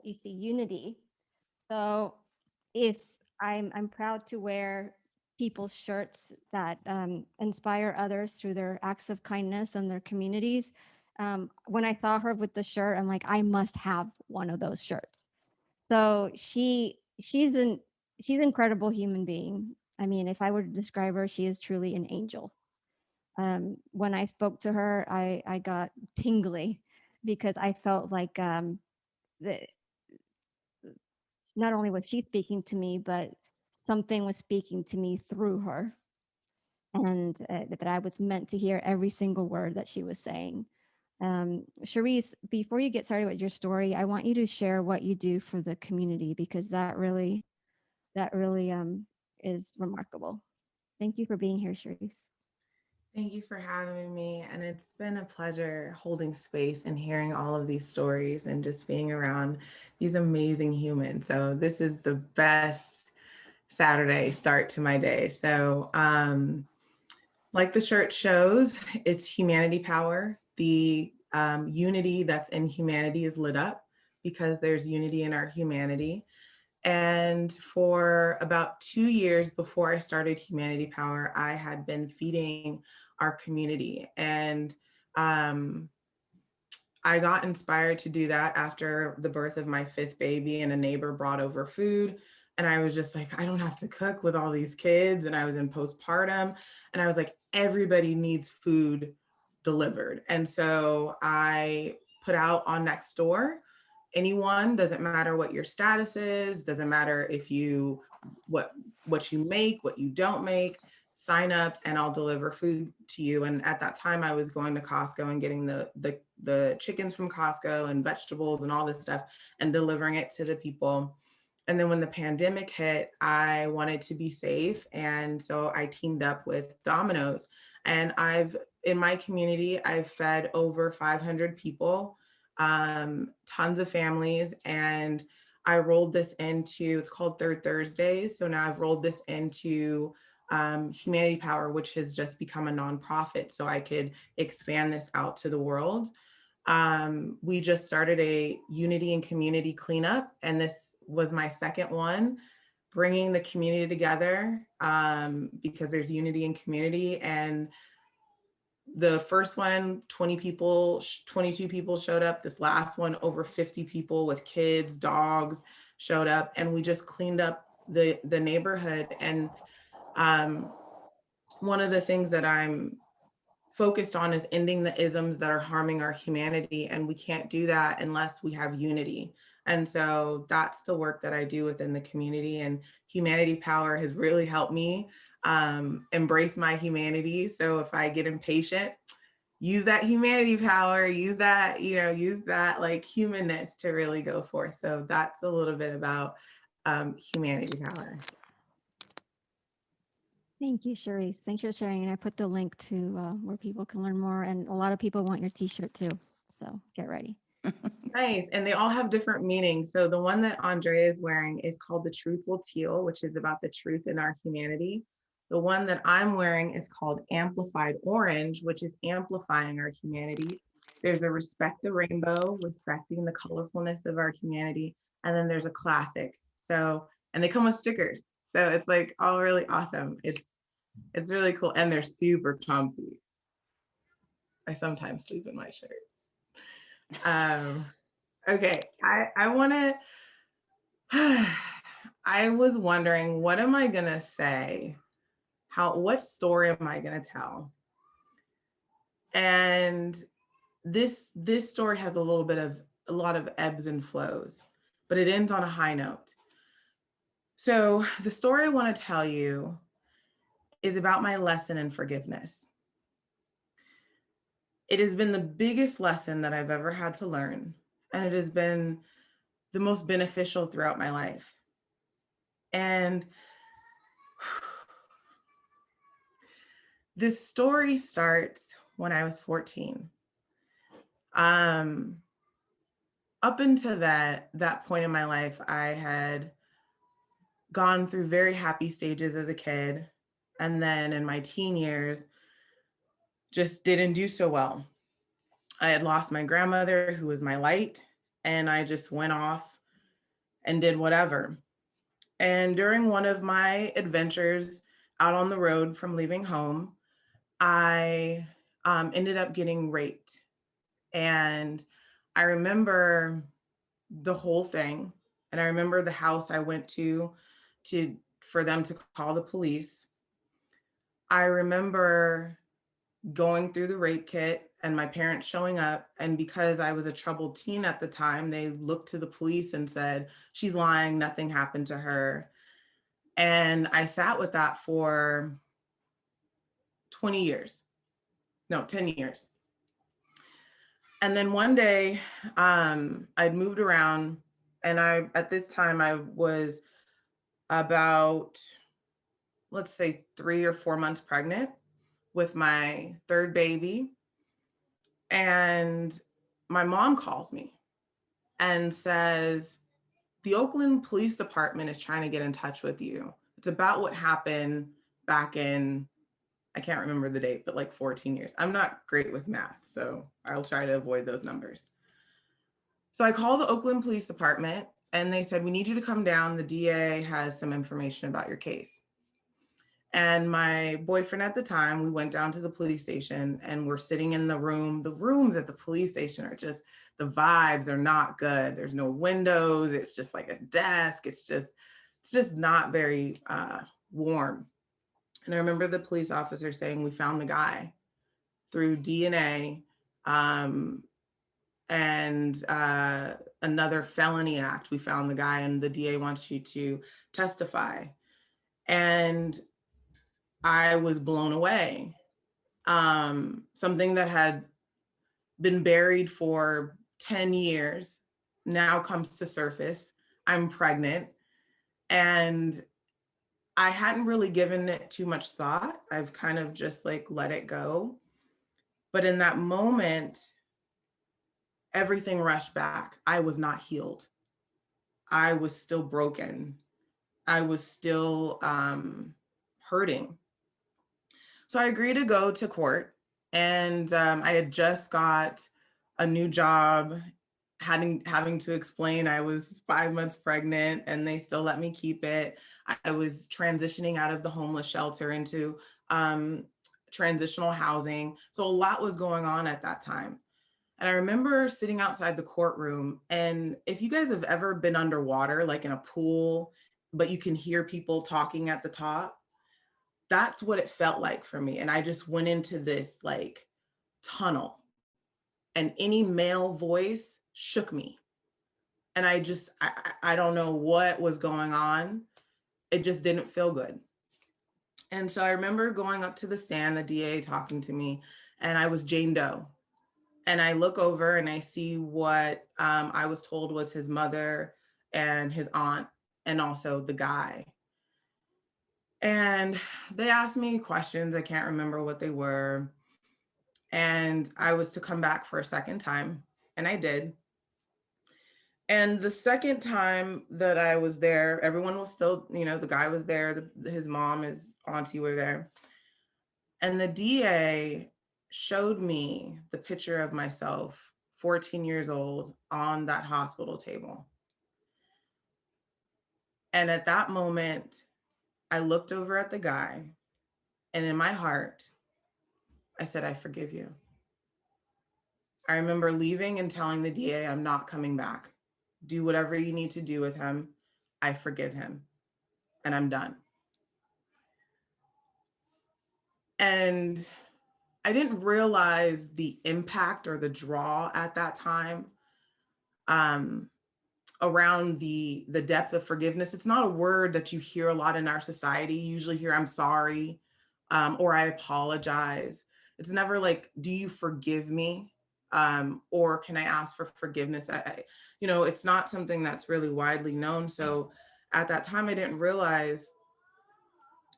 You see unity. So if I'm proud to wear people's shirts that inspire others through their acts of kindness and their communities. When I saw her with the shirt, I'm like, I must have one of those shirts. So she's an incredible human being. I mean, if I were to describe her, she is truly an angel. When I spoke to her, I got tingly because I felt like the not only was she speaking to me, but something was speaking to me through her. And that I was meant to hear every single word that she was saying. Charisse, before you get started with your story, I want you to share what you do for the community, because that really is remarkable. Thank you for being here, Charisse. Thank you for having me. And it's been a pleasure holding space and hearing all of these stories and just being around these amazing humans. So this is the best Saturday start to my day. So like the shirt shows, it's humanity power. The unity that's in humanity is lit up because there's unity in our humanity. And for about 2 years before I started Humanity Power, I had been feeding our community. And I got inspired to do that after the birth of my 5th baby, and a neighbor brought over food. And I was just like, I don't have to cook with all these kids. And I was in postpartum. And I was like, everybody needs food delivered. And so I put out on Nextdoor, anyone, doesn't matter what your status is, doesn't matter if you, what you make, what you don't make, sign up and I'll deliver food to you. And at that time I was going to Costco and getting the chickens from Costco and vegetables and all this stuff and delivering it to the people. And then when the pandemic hit, I wanted to be safe. And so I teamed up with Domino's, and in my community, I've fed over 500 people, tons of families. And I rolled this into, it's called Third Thursdays. So now I've rolled this into Humanity Power, which has just become a nonprofit, so I could expand this out to the world. We just started a unity and community cleanup, and this was my second one, bringing the community together because there's unity and community. And the first one, 22 people showed up. This last one, over 50 people with kids, dogs showed up, and we just cleaned up the neighborhood. And one of the things that I'm focused on is ending the isms that are harming our humanity. And we can't do that unless we have unity. And so that's the work that I do within the community. And Humanity Power has really helped me embrace my humanity. So if I get impatient, use that humanity power, use that like humanness to really go forth. So that's a little bit about Humanity Power. Thank you, Charisse. Thanks for sharing. And I put the link to where people can learn more. And a lot of people want your t-shirt too. So get ready. Nice. And they all have different meanings. So the one that Andrea is wearing is called The Truth Will Teal, which is about the truth in our humanity. The one that I'm wearing is called Amplified Orange, which is amplifying our humanity. There's a respect the rainbow, respecting the colorfulness of our humanity. And then there's a classic. So, and they come with stickers. So it's like all really awesome. It's really cool. And they're super comfy. I sometimes sleep in my shirt. Okay, I want to, I was wondering, what am I gonna say? What story am I gonna tell? And this story has a lot of ebbs and flows, but it ends on a high note. So the story I want to tell you is about my lesson in forgiveness. It has been the biggest lesson that I've ever had to learn, and it has been the most beneficial throughout my life. And this story starts when I was 14. Up until that point in my life, I had gone through very happy stages as a kid. And then in my teen years, just didn't do so well. I had lost my grandmother, who was my light, and I just went off and did whatever. And during one of my adventures out on the road from leaving home, I ended up getting raped. And I remember the whole thing. And I remember the house I went to for them to call the police. I remember going through the rape kit and my parents showing up. And because I was a troubled teen at the time, they looked to the police and said, she's lying, nothing happened to her. And I sat with that for 10 years. And then one day, I'd moved around, and at this time I was about, let's say 3 or 4 months pregnant with my third baby. And my mom calls me and says, the Oakland Police Department is trying to get in touch with you. It's about what happened back in, I can't remember the date, but like 14 years. I'm not great with math, so I'll try to avoid those numbers. So I called the Oakland Police Department and they said, we need you to come down. The DA has some information about your case. And my boyfriend at the time, we went down to the police station and we're sitting in the room. The rooms at the police station are just, the vibes are not good. There's no windows. It's just like a desk. It's just not very warm. And I remember the police officer saying, we found the guy through DNA and another felony act. We found the guy and the DA wants you to testify. And I was blown away. Something that had been buried for 10 years now comes to surface. I'm pregnant, and I hadn't really given it too much thought. I've kind of just like let it go. But in that moment, everything rushed back. I was not healed. I was still broken. I was still hurting. So I agreed to go to court, and I had just got a new job, having to explain I was 5 months pregnant, and they still let me keep it. I was transitioning out of the homeless shelter into transitional housing. So a lot was going on at that time. And I remember sitting outside the courtroom, and if you guys have ever been underwater, like in a pool, but you can hear people talking at the top, that's what it felt like for me. And I just went into this like tunnel, and any male voice shook me. And I don't know what was going on. It just didn't feel good. And so I remember going up to the stand, the DA talking to me, and I was Jane Doe. And I look over and I see what I was told was his mother and his aunt, and also the guy. And they asked me questions. I can't remember what they were. And I was to come back for a second time, and I did. And the second time that I was there, everyone was still, the guy was there, his mom, his auntie were there. And the DA showed me the picture of myself, 14 years old, on that hospital table. And at that moment, I looked over at the guy, and in my heart, I said, I forgive you. I remember leaving and telling the DA, I'm not coming back. Do whatever you need to do with him. I forgive him, and I'm done. And I didn't realize the impact or the draw at that time around the depth of forgiveness. It's not a word that you hear a lot in our society. You usually hear, I'm sorry, or I apologize. It's never like, do you forgive me? Or can I ask for forgiveness? It's not something that's really widely known. So at that time, I didn't realize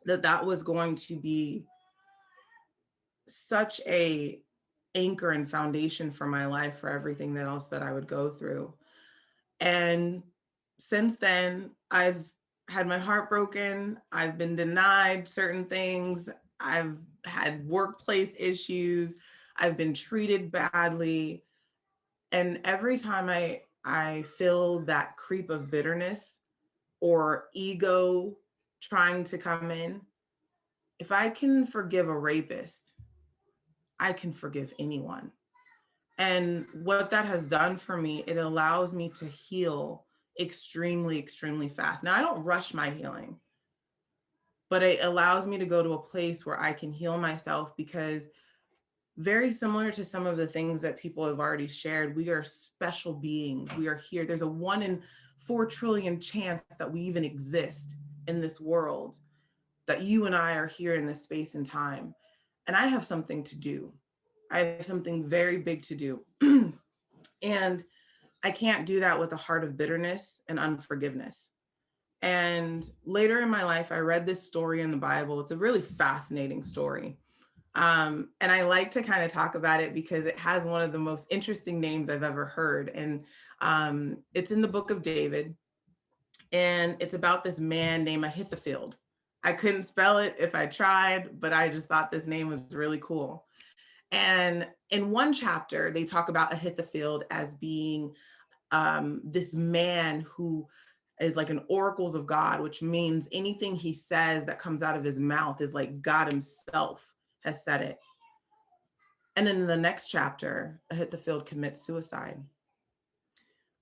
that that was going to be such a anchor and foundation for my life, for everything else that I would go through. And since then, I've had my heart broken. I've been denied certain things. I've had workplace issues. I've been treated badly. And every time I feel that creep of bitterness or ego trying to come in, if I can forgive a rapist, I can forgive anyone. And what that has done for me, it allows me to heal extremely, extremely fast. Now, I don't rush my healing, but it allows me to go to a place where I can heal myself, because very similar to some of the things that people have already shared, we are special beings. We are here. There's a 1 in 4 trillion chance that we even exist in this world, that you and I are here in this space and time. And I have something to do. I have something very big to do. And I can't do that with a heart of bitterness and unforgiveness. And later in my life, I read this story in the Bible. It's a really fascinating story. And I like to kind of talk about it because it has one of the most interesting names I've ever heard. And it's in the book of David. And it's about this man named Ahithophel. I couldn't spell it if I tried, but I just thought this name was really cool. And in one chapter, they talk about Ahithophel as being this man who is like an oracles of God, which means anything he says that comes out of his mouth is like God himself has said it. And then in the next chapter, Ahithophel commits suicide.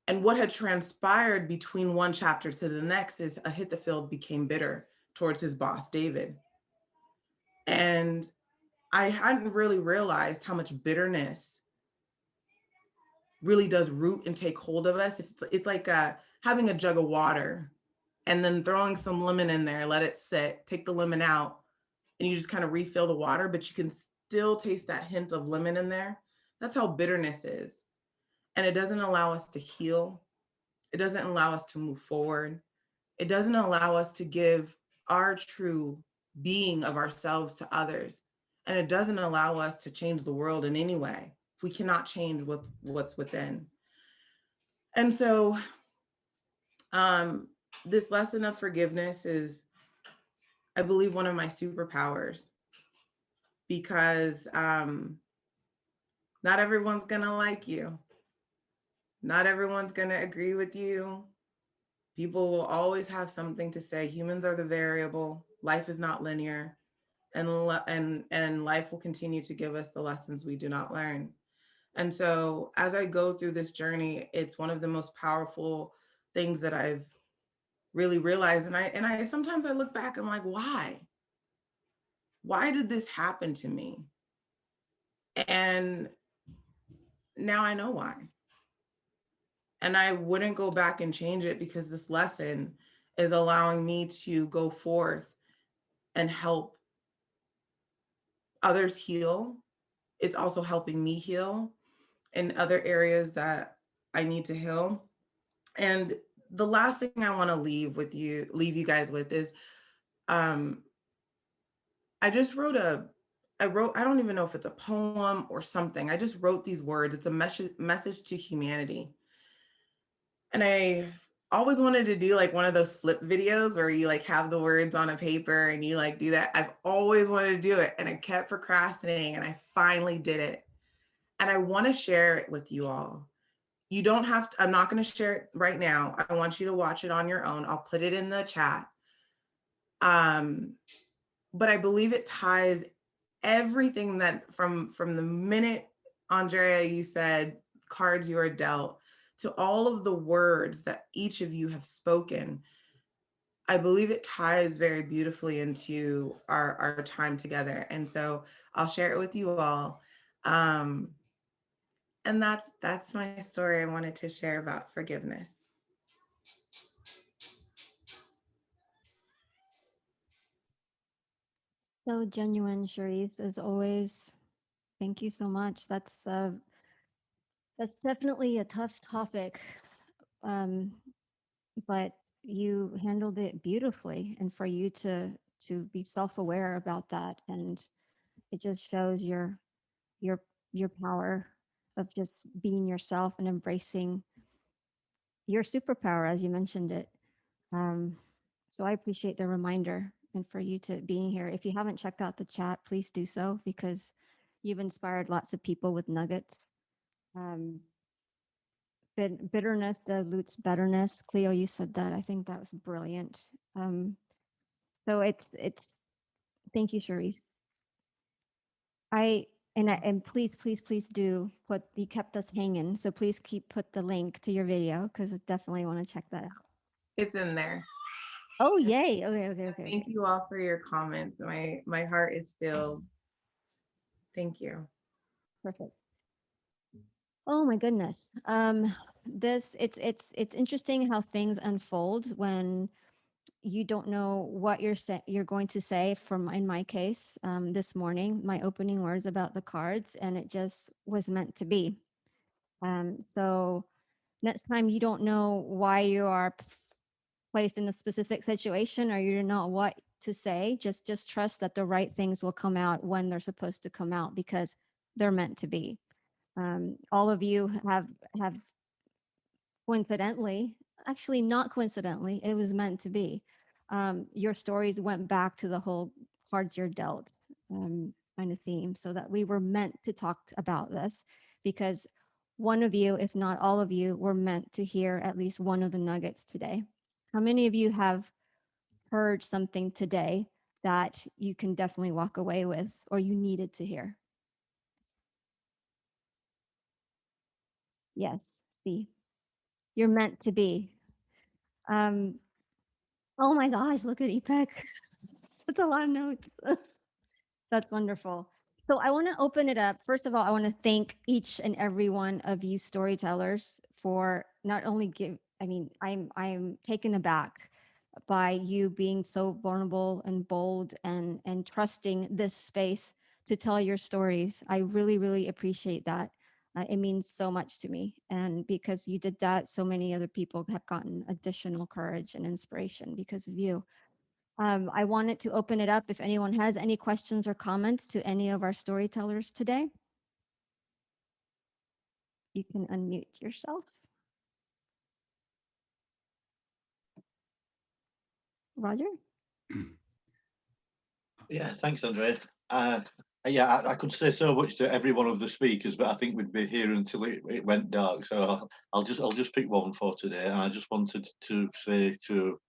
And what had transpired between one chapter to the next is Ahithophel became bitter towards his boss, David. And I hadn't really realized how much bitterness really does root and take hold of us. It's like having a jug of water and then throwing some lemon in there, let it sit, take the lemon out, and you just kind of refill the water, but you can still taste that hint of lemon in there. That's how bitterness is. And it doesn't allow us to heal. It doesn't allow us to move forward. It doesn't allow us to give our true being of ourselves to others. And it doesn't allow us to change the world in any way if we cannot change what's within. And so this lesson of forgiveness is, I believe, one of my superpowers, because not everyone's gonna like you. Not everyone's gonna agree with you. People will always have something to say. Humans are the variable. Life is not linear. And life will continue to give us the lessons we do not learn. And so as I go through this journey, it's one of the most powerful things that I've really realized. And I sometimes I look back, I'm like, why? Why did this happen to me? And now I know why. And I wouldn't go back and change it, because this lesson is allowing me to go forth and help others heal. It's also helping me heal in other areas that I need to heal. And the last thing I want to leave you guys with is, I just wrote I don't even know if it's a poem or something. I just wrote these words. It's a message to humanity. And always wanted to do like one of those flip videos where you like have the words on a paper and you like do that. I've always wanted to do it and I kept procrastinating and I finally did it. And I want to share it with you all. You don't have to, I'm not going to share it right now. I want you to watch it on your own. I'll put it in the chat. But I believe it ties everything that from the minute, Andrea, you said cards you are dealt, to all of the words that each of you have spoken. I believe it ties very beautifully into our time together. And so I'll share it with you all. And that's my story I wanted to share about forgiveness. So genuine, Charisse, as always. Thank you so much. That's definitely a tough topic, but you handled it beautifully. And for you to be self-aware about that, and it just shows your power of just being yourself and embracing your superpower, as you mentioned it. So I appreciate the reminder and for you to being here. If you haven't checked out the chat, please do so because you've inspired lots of people with nuggets. Bitterness dilutes betterness. Cleo, you said that. I think that was brilliant. So it's thank you, Charisse. And please do put, you kept us hanging. So please put the link to your video because I definitely want to check that out. It's in there. Oh, yay. Okay. Thank you all for your comments. My heart is filled. Thank you. Perfect. Oh my goodness. It's interesting how things unfold when you don't know what you're going to say. In my case, this morning, my opening words about the cards, and it just was meant to be. So next time you don't know why you are placed in a specific situation or you don't know what to say, just trust that the right things will come out when they're supposed to come out because they're meant to be. All of you have coincidentally, actually not coincidentally, it was meant to be. Your stories went back to the whole cards you're dealt kind of theme, so that we were meant to talk about this because one of you, if not all of you, were meant to hear at least one of the nuggets today. How many of you have heard something today that you can definitely walk away with or you needed to hear? Yes, see, you're meant to be. Oh my gosh, look at EPEC. That's a lot of notes. That's wonderful. So I want to open it up. First of all, I want to thank each and every one of you storytellers for not only I'm taken aback by you being so vulnerable and bold and trusting this space to tell your stories. I really, really appreciate that. It means so much to me. And because you did that, so many other people have gotten additional courage and inspiration because of you. I wanted to open it up if anyone has any questions or comments to any of our storytellers today. You can unmute yourself. Roger? Yeah, thanks, Andrea. Yeah, I could say so much to every one of the speakers, but I think we'd be here until it went dark. So I'll just pick one for today. And I just wanted to say to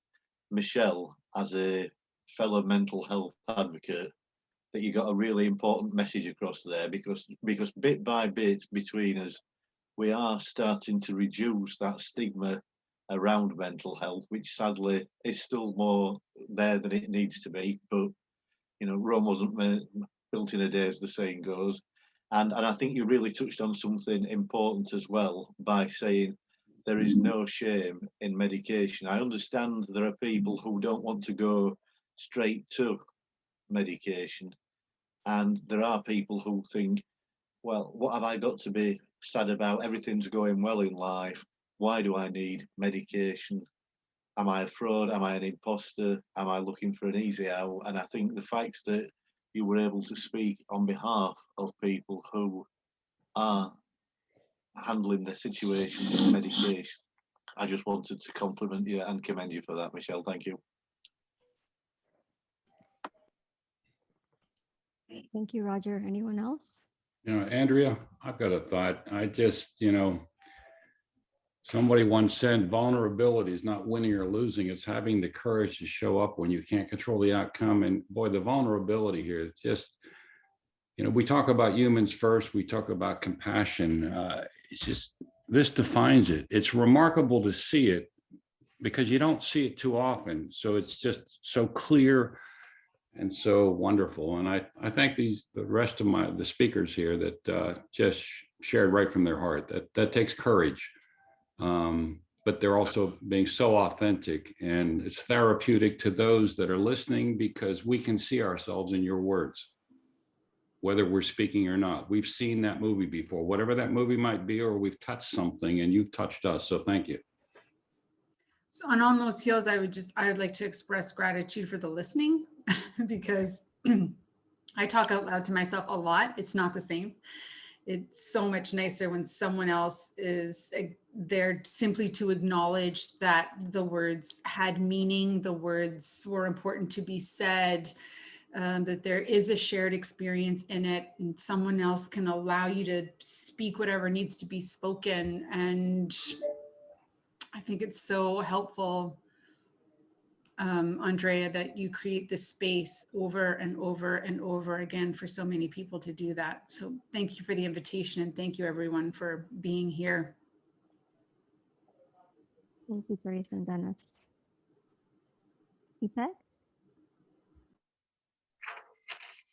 Michelle, as a fellow mental health advocate, that you got a really important message across there because bit by bit between us, we are starting to reduce that stigma around mental health, which sadly is still more there than it needs to be. But you know, Rome wasn't built in a day, as the saying goes. And I think you really touched on something important as well by saying there is no shame in medication. I understand there are people who don't want to go straight to medication. And there are people who think, well, what have I got to be sad about? Everything's going well in life. Why do I need medication? Am I a fraud? Am I an imposter? Am I looking for an easy out? And I think the fact that you were able to speak on behalf of people who are handling their situation with medication, I just wanted to compliment you and commend you for that, Michelle. Thank you. Thank you, Roger. Anyone else? You know, Andrea, I've got a thought. I just, you know, somebody once said vulnerability is not winning or losing. It's having the courage to show up when you can't control the outcome. And boy, the vulnerability here, just, you know, we talk about humans first. We talk about compassion. It's just, this defines it. It's remarkable to see it because you don't see it too often. So it's just so clear and so wonderful. And I thank the rest of the speakers here that just shared right from their heart. That takes courage. But they're also being so authentic, and it's therapeutic to those that are listening because we can see ourselves in your words, whether we're speaking or not. We've seen that movie before, whatever that movie might be, or we've touched something and you've touched us. So thank you. So, and on those heels, I would like to express gratitude for the listening because I talk out loud to myself a lot. It's not the same. It's so much nicer when someone else is there simply to acknowledge that the words had meaning, the words were important to be said, that there is a shared experience in it, and someone else can allow you to speak whatever needs to be spoken. And I think it's so helpful, Andrea, that you create this space over and over and over again for so many people to do that. So thank you for the invitation, and thank you everyone for being here. Thank you, Teresa and Dennis. Ipek?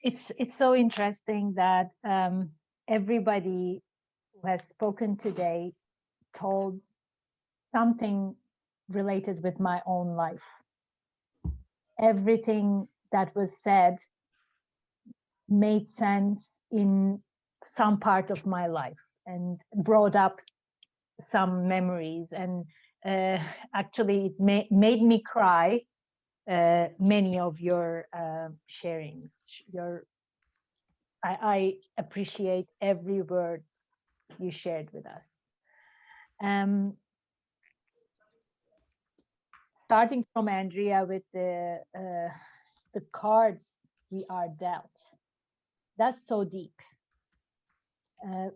It's so interesting that everybody who has spoken today told something related with my own life. Everything that was said made sense in some part of my life and brought up some memories, and actually it made me cry, many of your sharings. I appreciate every word you shared with us. Starting from Andrea with the cards we are dealt. That's so deep. I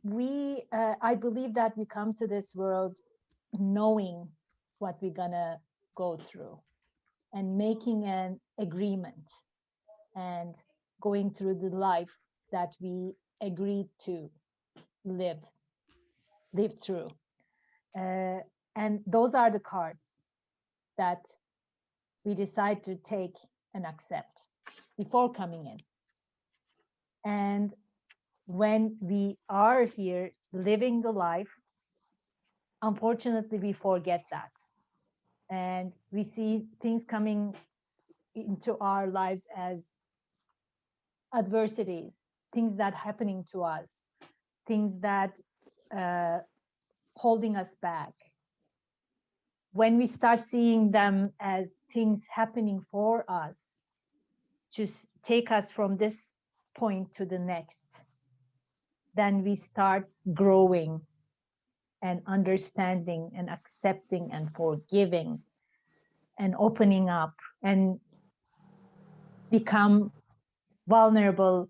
believe that we come to this world knowing what we're gonna go through and making an agreement and going through the life that we agreed to live through. And those are the cards that we decide to take and accept before coming in. And when we are here living the life, unfortunately, we forget that. And we see things coming into our lives as adversities, things that happening to us, things that holding us back. When we start seeing them as things happening for us to take us from this point to the next, then we start growing and understanding and accepting and forgiving and opening up and become vulnerable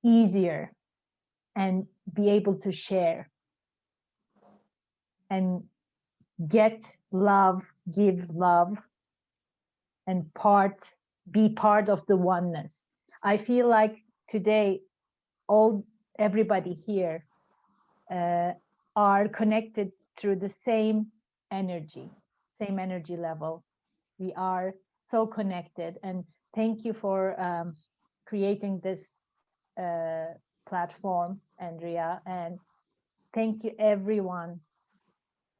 easier and be able to share and get love, give love, and be part of the oneness. I feel like today everybody here are connected through the same energy level. We are so connected, and thank you for creating this platform, Andrea, and thank you everyone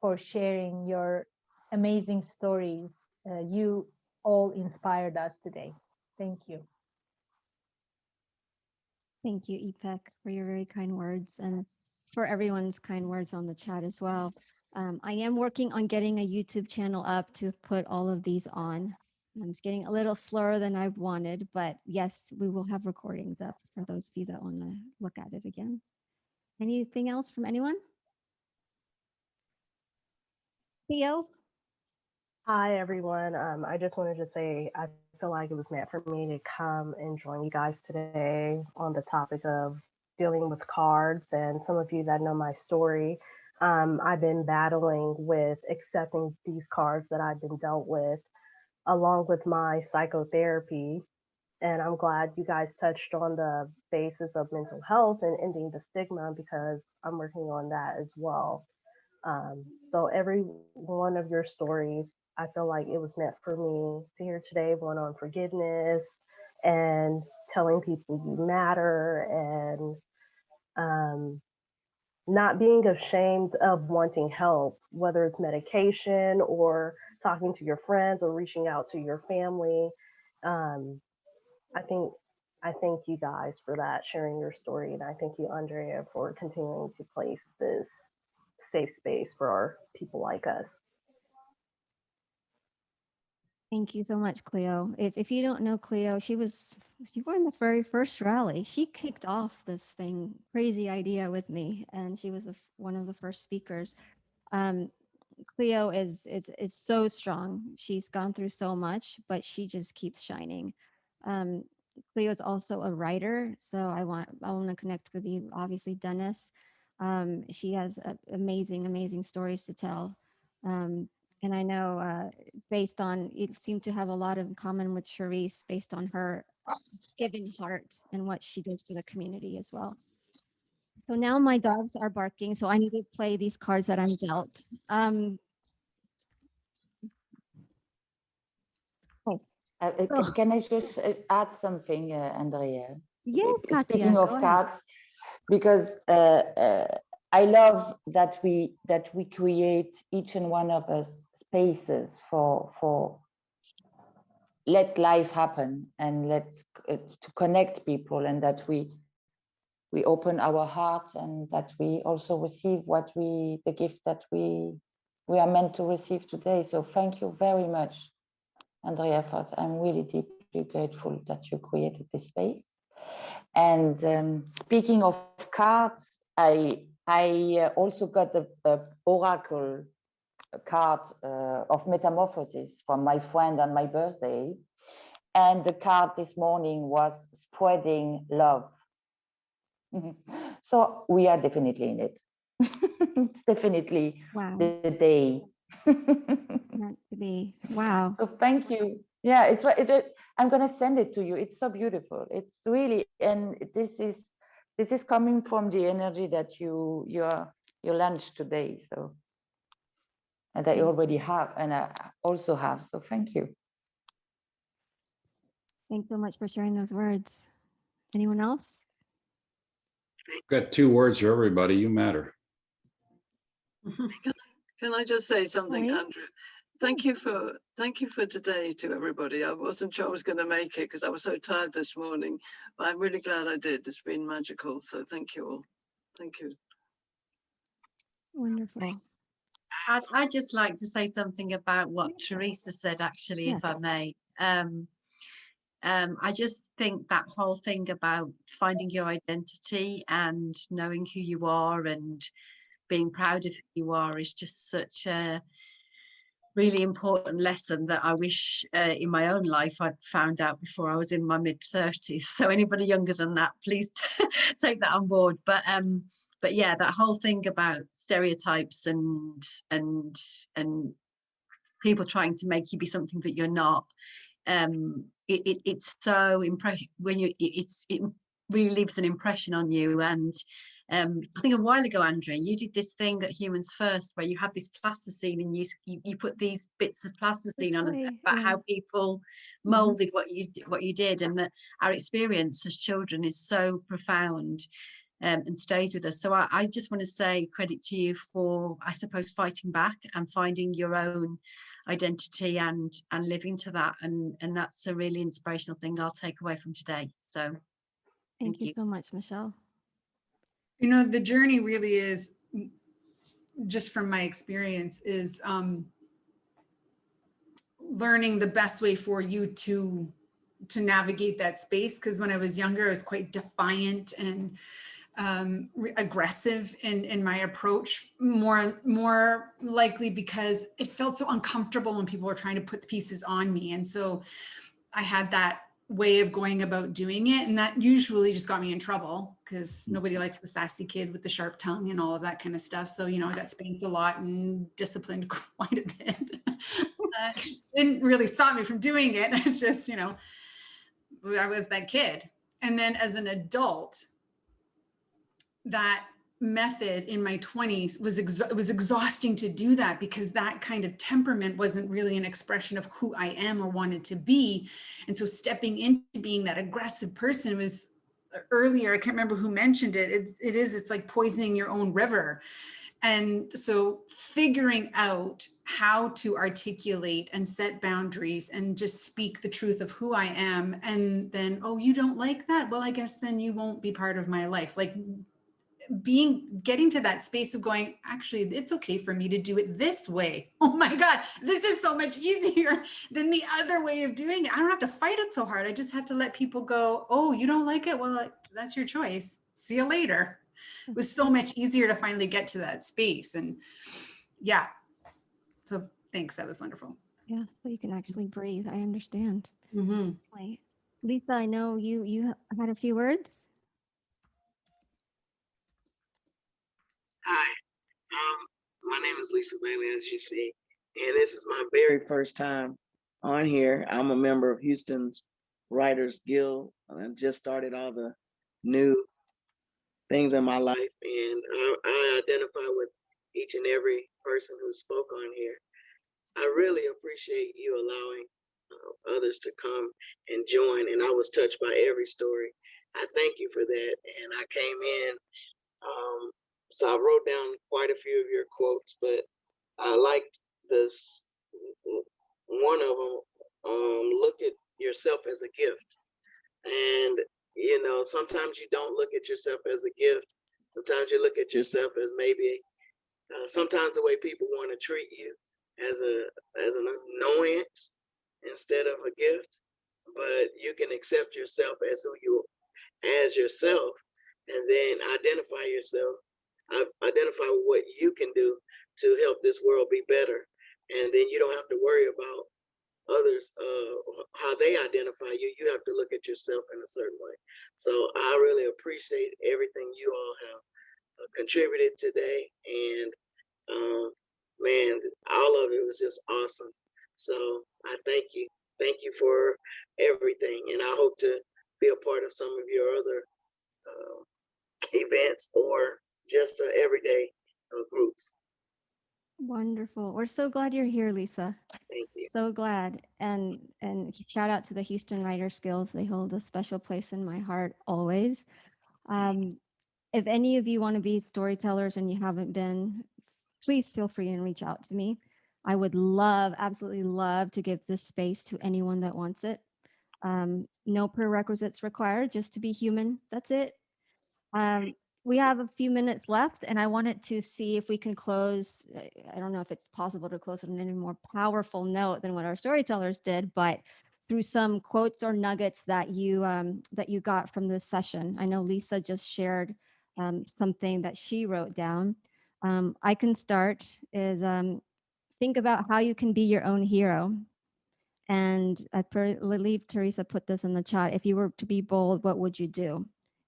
for sharing your amazing stories. You all inspired us today. Thank you. Thank you, Ipek, for your very kind words, and for everyone's kind words on the chat as well. I am working on getting a YouTube channel up to put all of these on. It's getting a little slower than I wanted, but yes, we will have recordings up for those of you that want to look at it again. Anything else from anyone? Theo? Hi, everyone. I just wanted to say I feel like it was meant for me to come and join you guys today on the topic of dealing with cards. And some of you that know my story, I've been battling with accepting these cards that I've been dealt with, along with my psychotherapy. And I'm glad you guys touched on the basis of mental health and ending the stigma because I'm working on that as well. So every one of your stories, I feel like it was meant for me to hear today, one on forgiveness and telling people you matter and not being ashamed of wanting help, whether it's medication or talking to your friends or reaching out to your family. Um, I thank you guys for that, sharing your story. And I thank you, Andrea, for continuing to place this safe space for our people like us. Thank you so much, Cleo. If you don't know Cleo, you were in the very first rally. She kicked off this crazy idea with me, and she was one of the first speakers. Cleo is so strong. She's gone through so much, but she just keeps shining. Cleo is also a writer, so I want to connect with you. Obviously, Dennis. She has amazing stories to tell. And I know based on, it seemed to have a lot in common with Charisse based on her giving heart and what she does for the community as well. So now my dogs are barking, so I need to play these cards that I'm dealt. Can I just add something, Andrea? Yes, Katia, Speaking of cards, because I love that we create each and one of us spaces for let life happen and let's to connect people, and that we open our hearts and that we also receive the gift that we are meant to receive today. So thank you very much, Andrea. I'm really deeply grateful that you created this space. And speaking of cards, I also got a oracle card of metamorphosis from my friend on my birthday, and the card this morning was spreading love. So we are definitely in it. It's definitely the day. Meant to be. Wow. So thank you. Yeah, I'm gonna send it to you. It's so beautiful. It's really, and this is coming from the energy that you launched today. So, and I already have, and I also have. So thank you. Thanks so much for sharing those words. Anyone else? Got 2 words for everybody. You matter. Can I just say something, Andrea? Thank you for today to everybody. I wasn't sure I was going to make it because I was so tired this morning, but I'm really glad I did. It's been magical. So thank you all. Thank you. Wonderful. I'd just like to say something about what Teresa said, actually, if I may. I just think that whole thing about finding your identity and knowing who you are and being proud of who you are is just such a really important lesson that I wish in my own life I'd found out before I was in my mid-30s. So anybody younger than that, please take that on board. But yeah, that whole thing about stereotypes and people trying to make you be something that you're not. It's so impressive when it really leaves an impression on you. And I think a while ago, Andrea, you did this thing at Humans First where you had this plasticine and you put these bits of plasticine on about how people molded what you did, and that our experience as children is so profound and stays with us. So I just want to say credit to you for, I suppose, fighting back and finding your own identity and living to that, and that's a really inspirational thing I'll take away from today. So thank you so much, Michelle. You know, the journey really is, just from my experience, is learning the best way for you to navigate that space. Because when I was younger, I was quite defiant and aggressive in my approach, more likely because it felt so uncomfortable when people were trying to put the pieces on me. And so I had that way of going about doing it. And that usually just got me in trouble because nobody likes the sassy kid with the sharp tongue and all of that kind of stuff. So, you know, I got spanked a lot and disciplined quite a bit. Didn't really stop me from doing it. It's just, you know, I was that kid. And then as an adult, that method in my 20s was it was exhausting to do that, because that kind of temperament wasn't really an expression of who I am or wanted to be. And so stepping into being that aggressive person was earlier, I can't remember who mentioned it. It's like poisoning your own river. And so figuring out how to articulate and set boundaries and just speak the truth of who I am. And then, oh, you don't like that? Well, I guess then you won't be part of my life. Like getting to that space of going, actually, it's okay for me to do it this way. Oh my God, this is so much easier than the other way of doing it. I don't have to fight it so hard. I just have to let people go, oh, you don't like it? Well, that's your choice. See you later. It was so much easier to finally get to that space. And yeah, so thanks. That was wonderful. Yeah, so you can actually breathe. I understand. Mm-hmm. Lisa, I know you had a few words. Hi, my name is Lisa Bailey, as you see, and this is my very first time on here. I'm a member of Houston's Writers Guild. I just started all the new things in my life, and I identify with each and every person who spoke on here. I really appreciate you allowing others to come and join, and I was touched by every story. I thank you for that, and I came in. So I wrote down quite a few of your quotes, but I liked this one of them. Look at yourself as a gift. And, you know, sometimes you don't look at yourself as a gift. Sometimes you look at yourself as maybe, sometimes the way people want to treat you as an annoyance instead of a gift. But you can accept yourself as as yourself, and then identify yourself. Identify what you can do to help this world be better. And then you don't have to worry about others, how they identify you. You have to look at yourself in a certain way. So I really appreciate everything you all have contributed today. And man, all of it was just awesome. So I thank you. Thank you for everything. And I hope to be a part of some of your other events or just everyday groups. Wonderful. We're so glad you're here, Lisa. Thank you. So glad. And shout out to the Houston Writers Guild. They hold a special place in my heart always. If any of you want to be storytellers and you haven't been, please feel free and reach out to me. I would absolutely love to give this space to anyone that wants it. No prerequisites required, just to be human. That's it. We have a few minutes left, and I wanted to see if we can close. I don't know if it's possible to close on any more powerful note than what our storytellers did, but through some quotes or nuggets that you got from this session. I know Lisa just shared something that she wrote down. I can start is think about how you can be your own hero. And I believe Teresa put this in the chat. If you were to be bold, what would you do?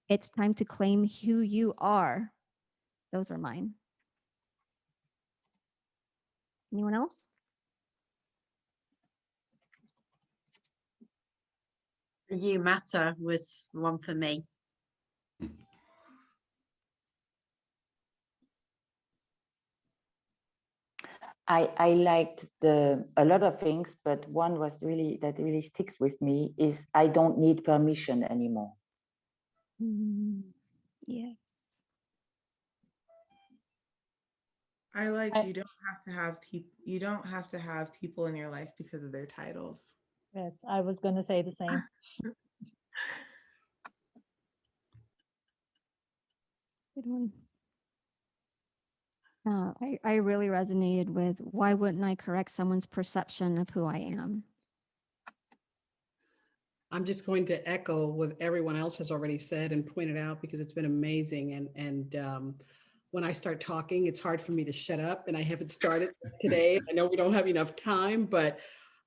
It's time to claim who you are. Those are mine. Anyone else? You matter was one for me. I liked a lot of things, but one was that really sticks with me is I don't need permission anymore. Yeah. I liked you don't have to have people in your life because of their titles. Yes, I was going to say the same. Good one. I really resonated with why wouldn't I correct someone's perception of who I am? I'm just going to echo what everyone else has already said and pointed out, because it's been amazing. And when I start talking, it's hard for me to shut up, and I haven't started today. I know we don't have enough time, but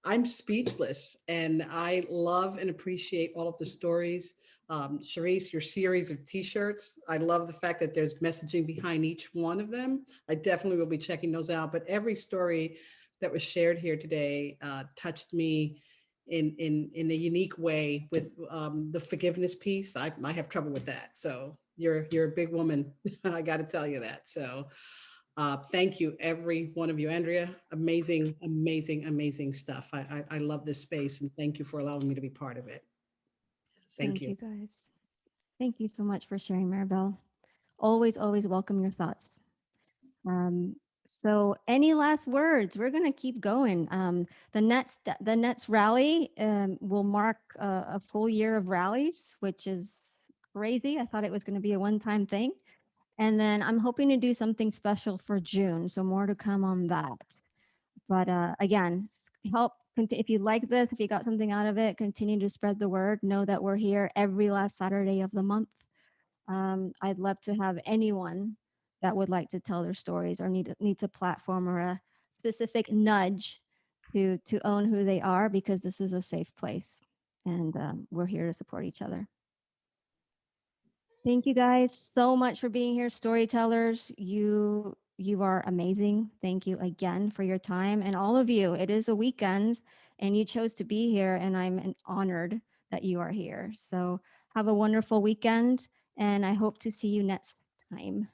I'm speechless, and I love and appreciate all of the stories. Charisse, your series of t-shirts, I love the fact that there's messaging behind each one of them. I definitely will be checking those out, but every story that was shared here today touched me in a unique way. With the forgiveness piece, I have trouble with that. So you're a big woman. I got to tell you that. So thank you, every one of you. Andrea, amazing, amazing, amazing stuff. I love this space, and thank you for allowing me to be part of it. Thank you. Guys. Thank you so much for sharing, Maribel. Always, always welcome your thoughts. So any last words? We're going to keep going. The next rally will mark a full year of rallies, which is crazy. I thought it was going to be a one-time thing. And then I'm hoping to do something special for June. So more to come on that. But again, if you like this, if you got something out of it, continue to spread the word. Know that we're here every last Saturday of the month. I'd love to have anyone that would like to tell their stories or needs a platform or a specific nudge to own who they are, because this is a safe place, and we're here to support each other. Thank you guys so much for being here, storytellers. You are amazing. Thank you again for your time, and all of you. It is a weekend, and you chose to be here, and I'm honored that you are here. So have a wonderful weekend, and I hope to see you next time.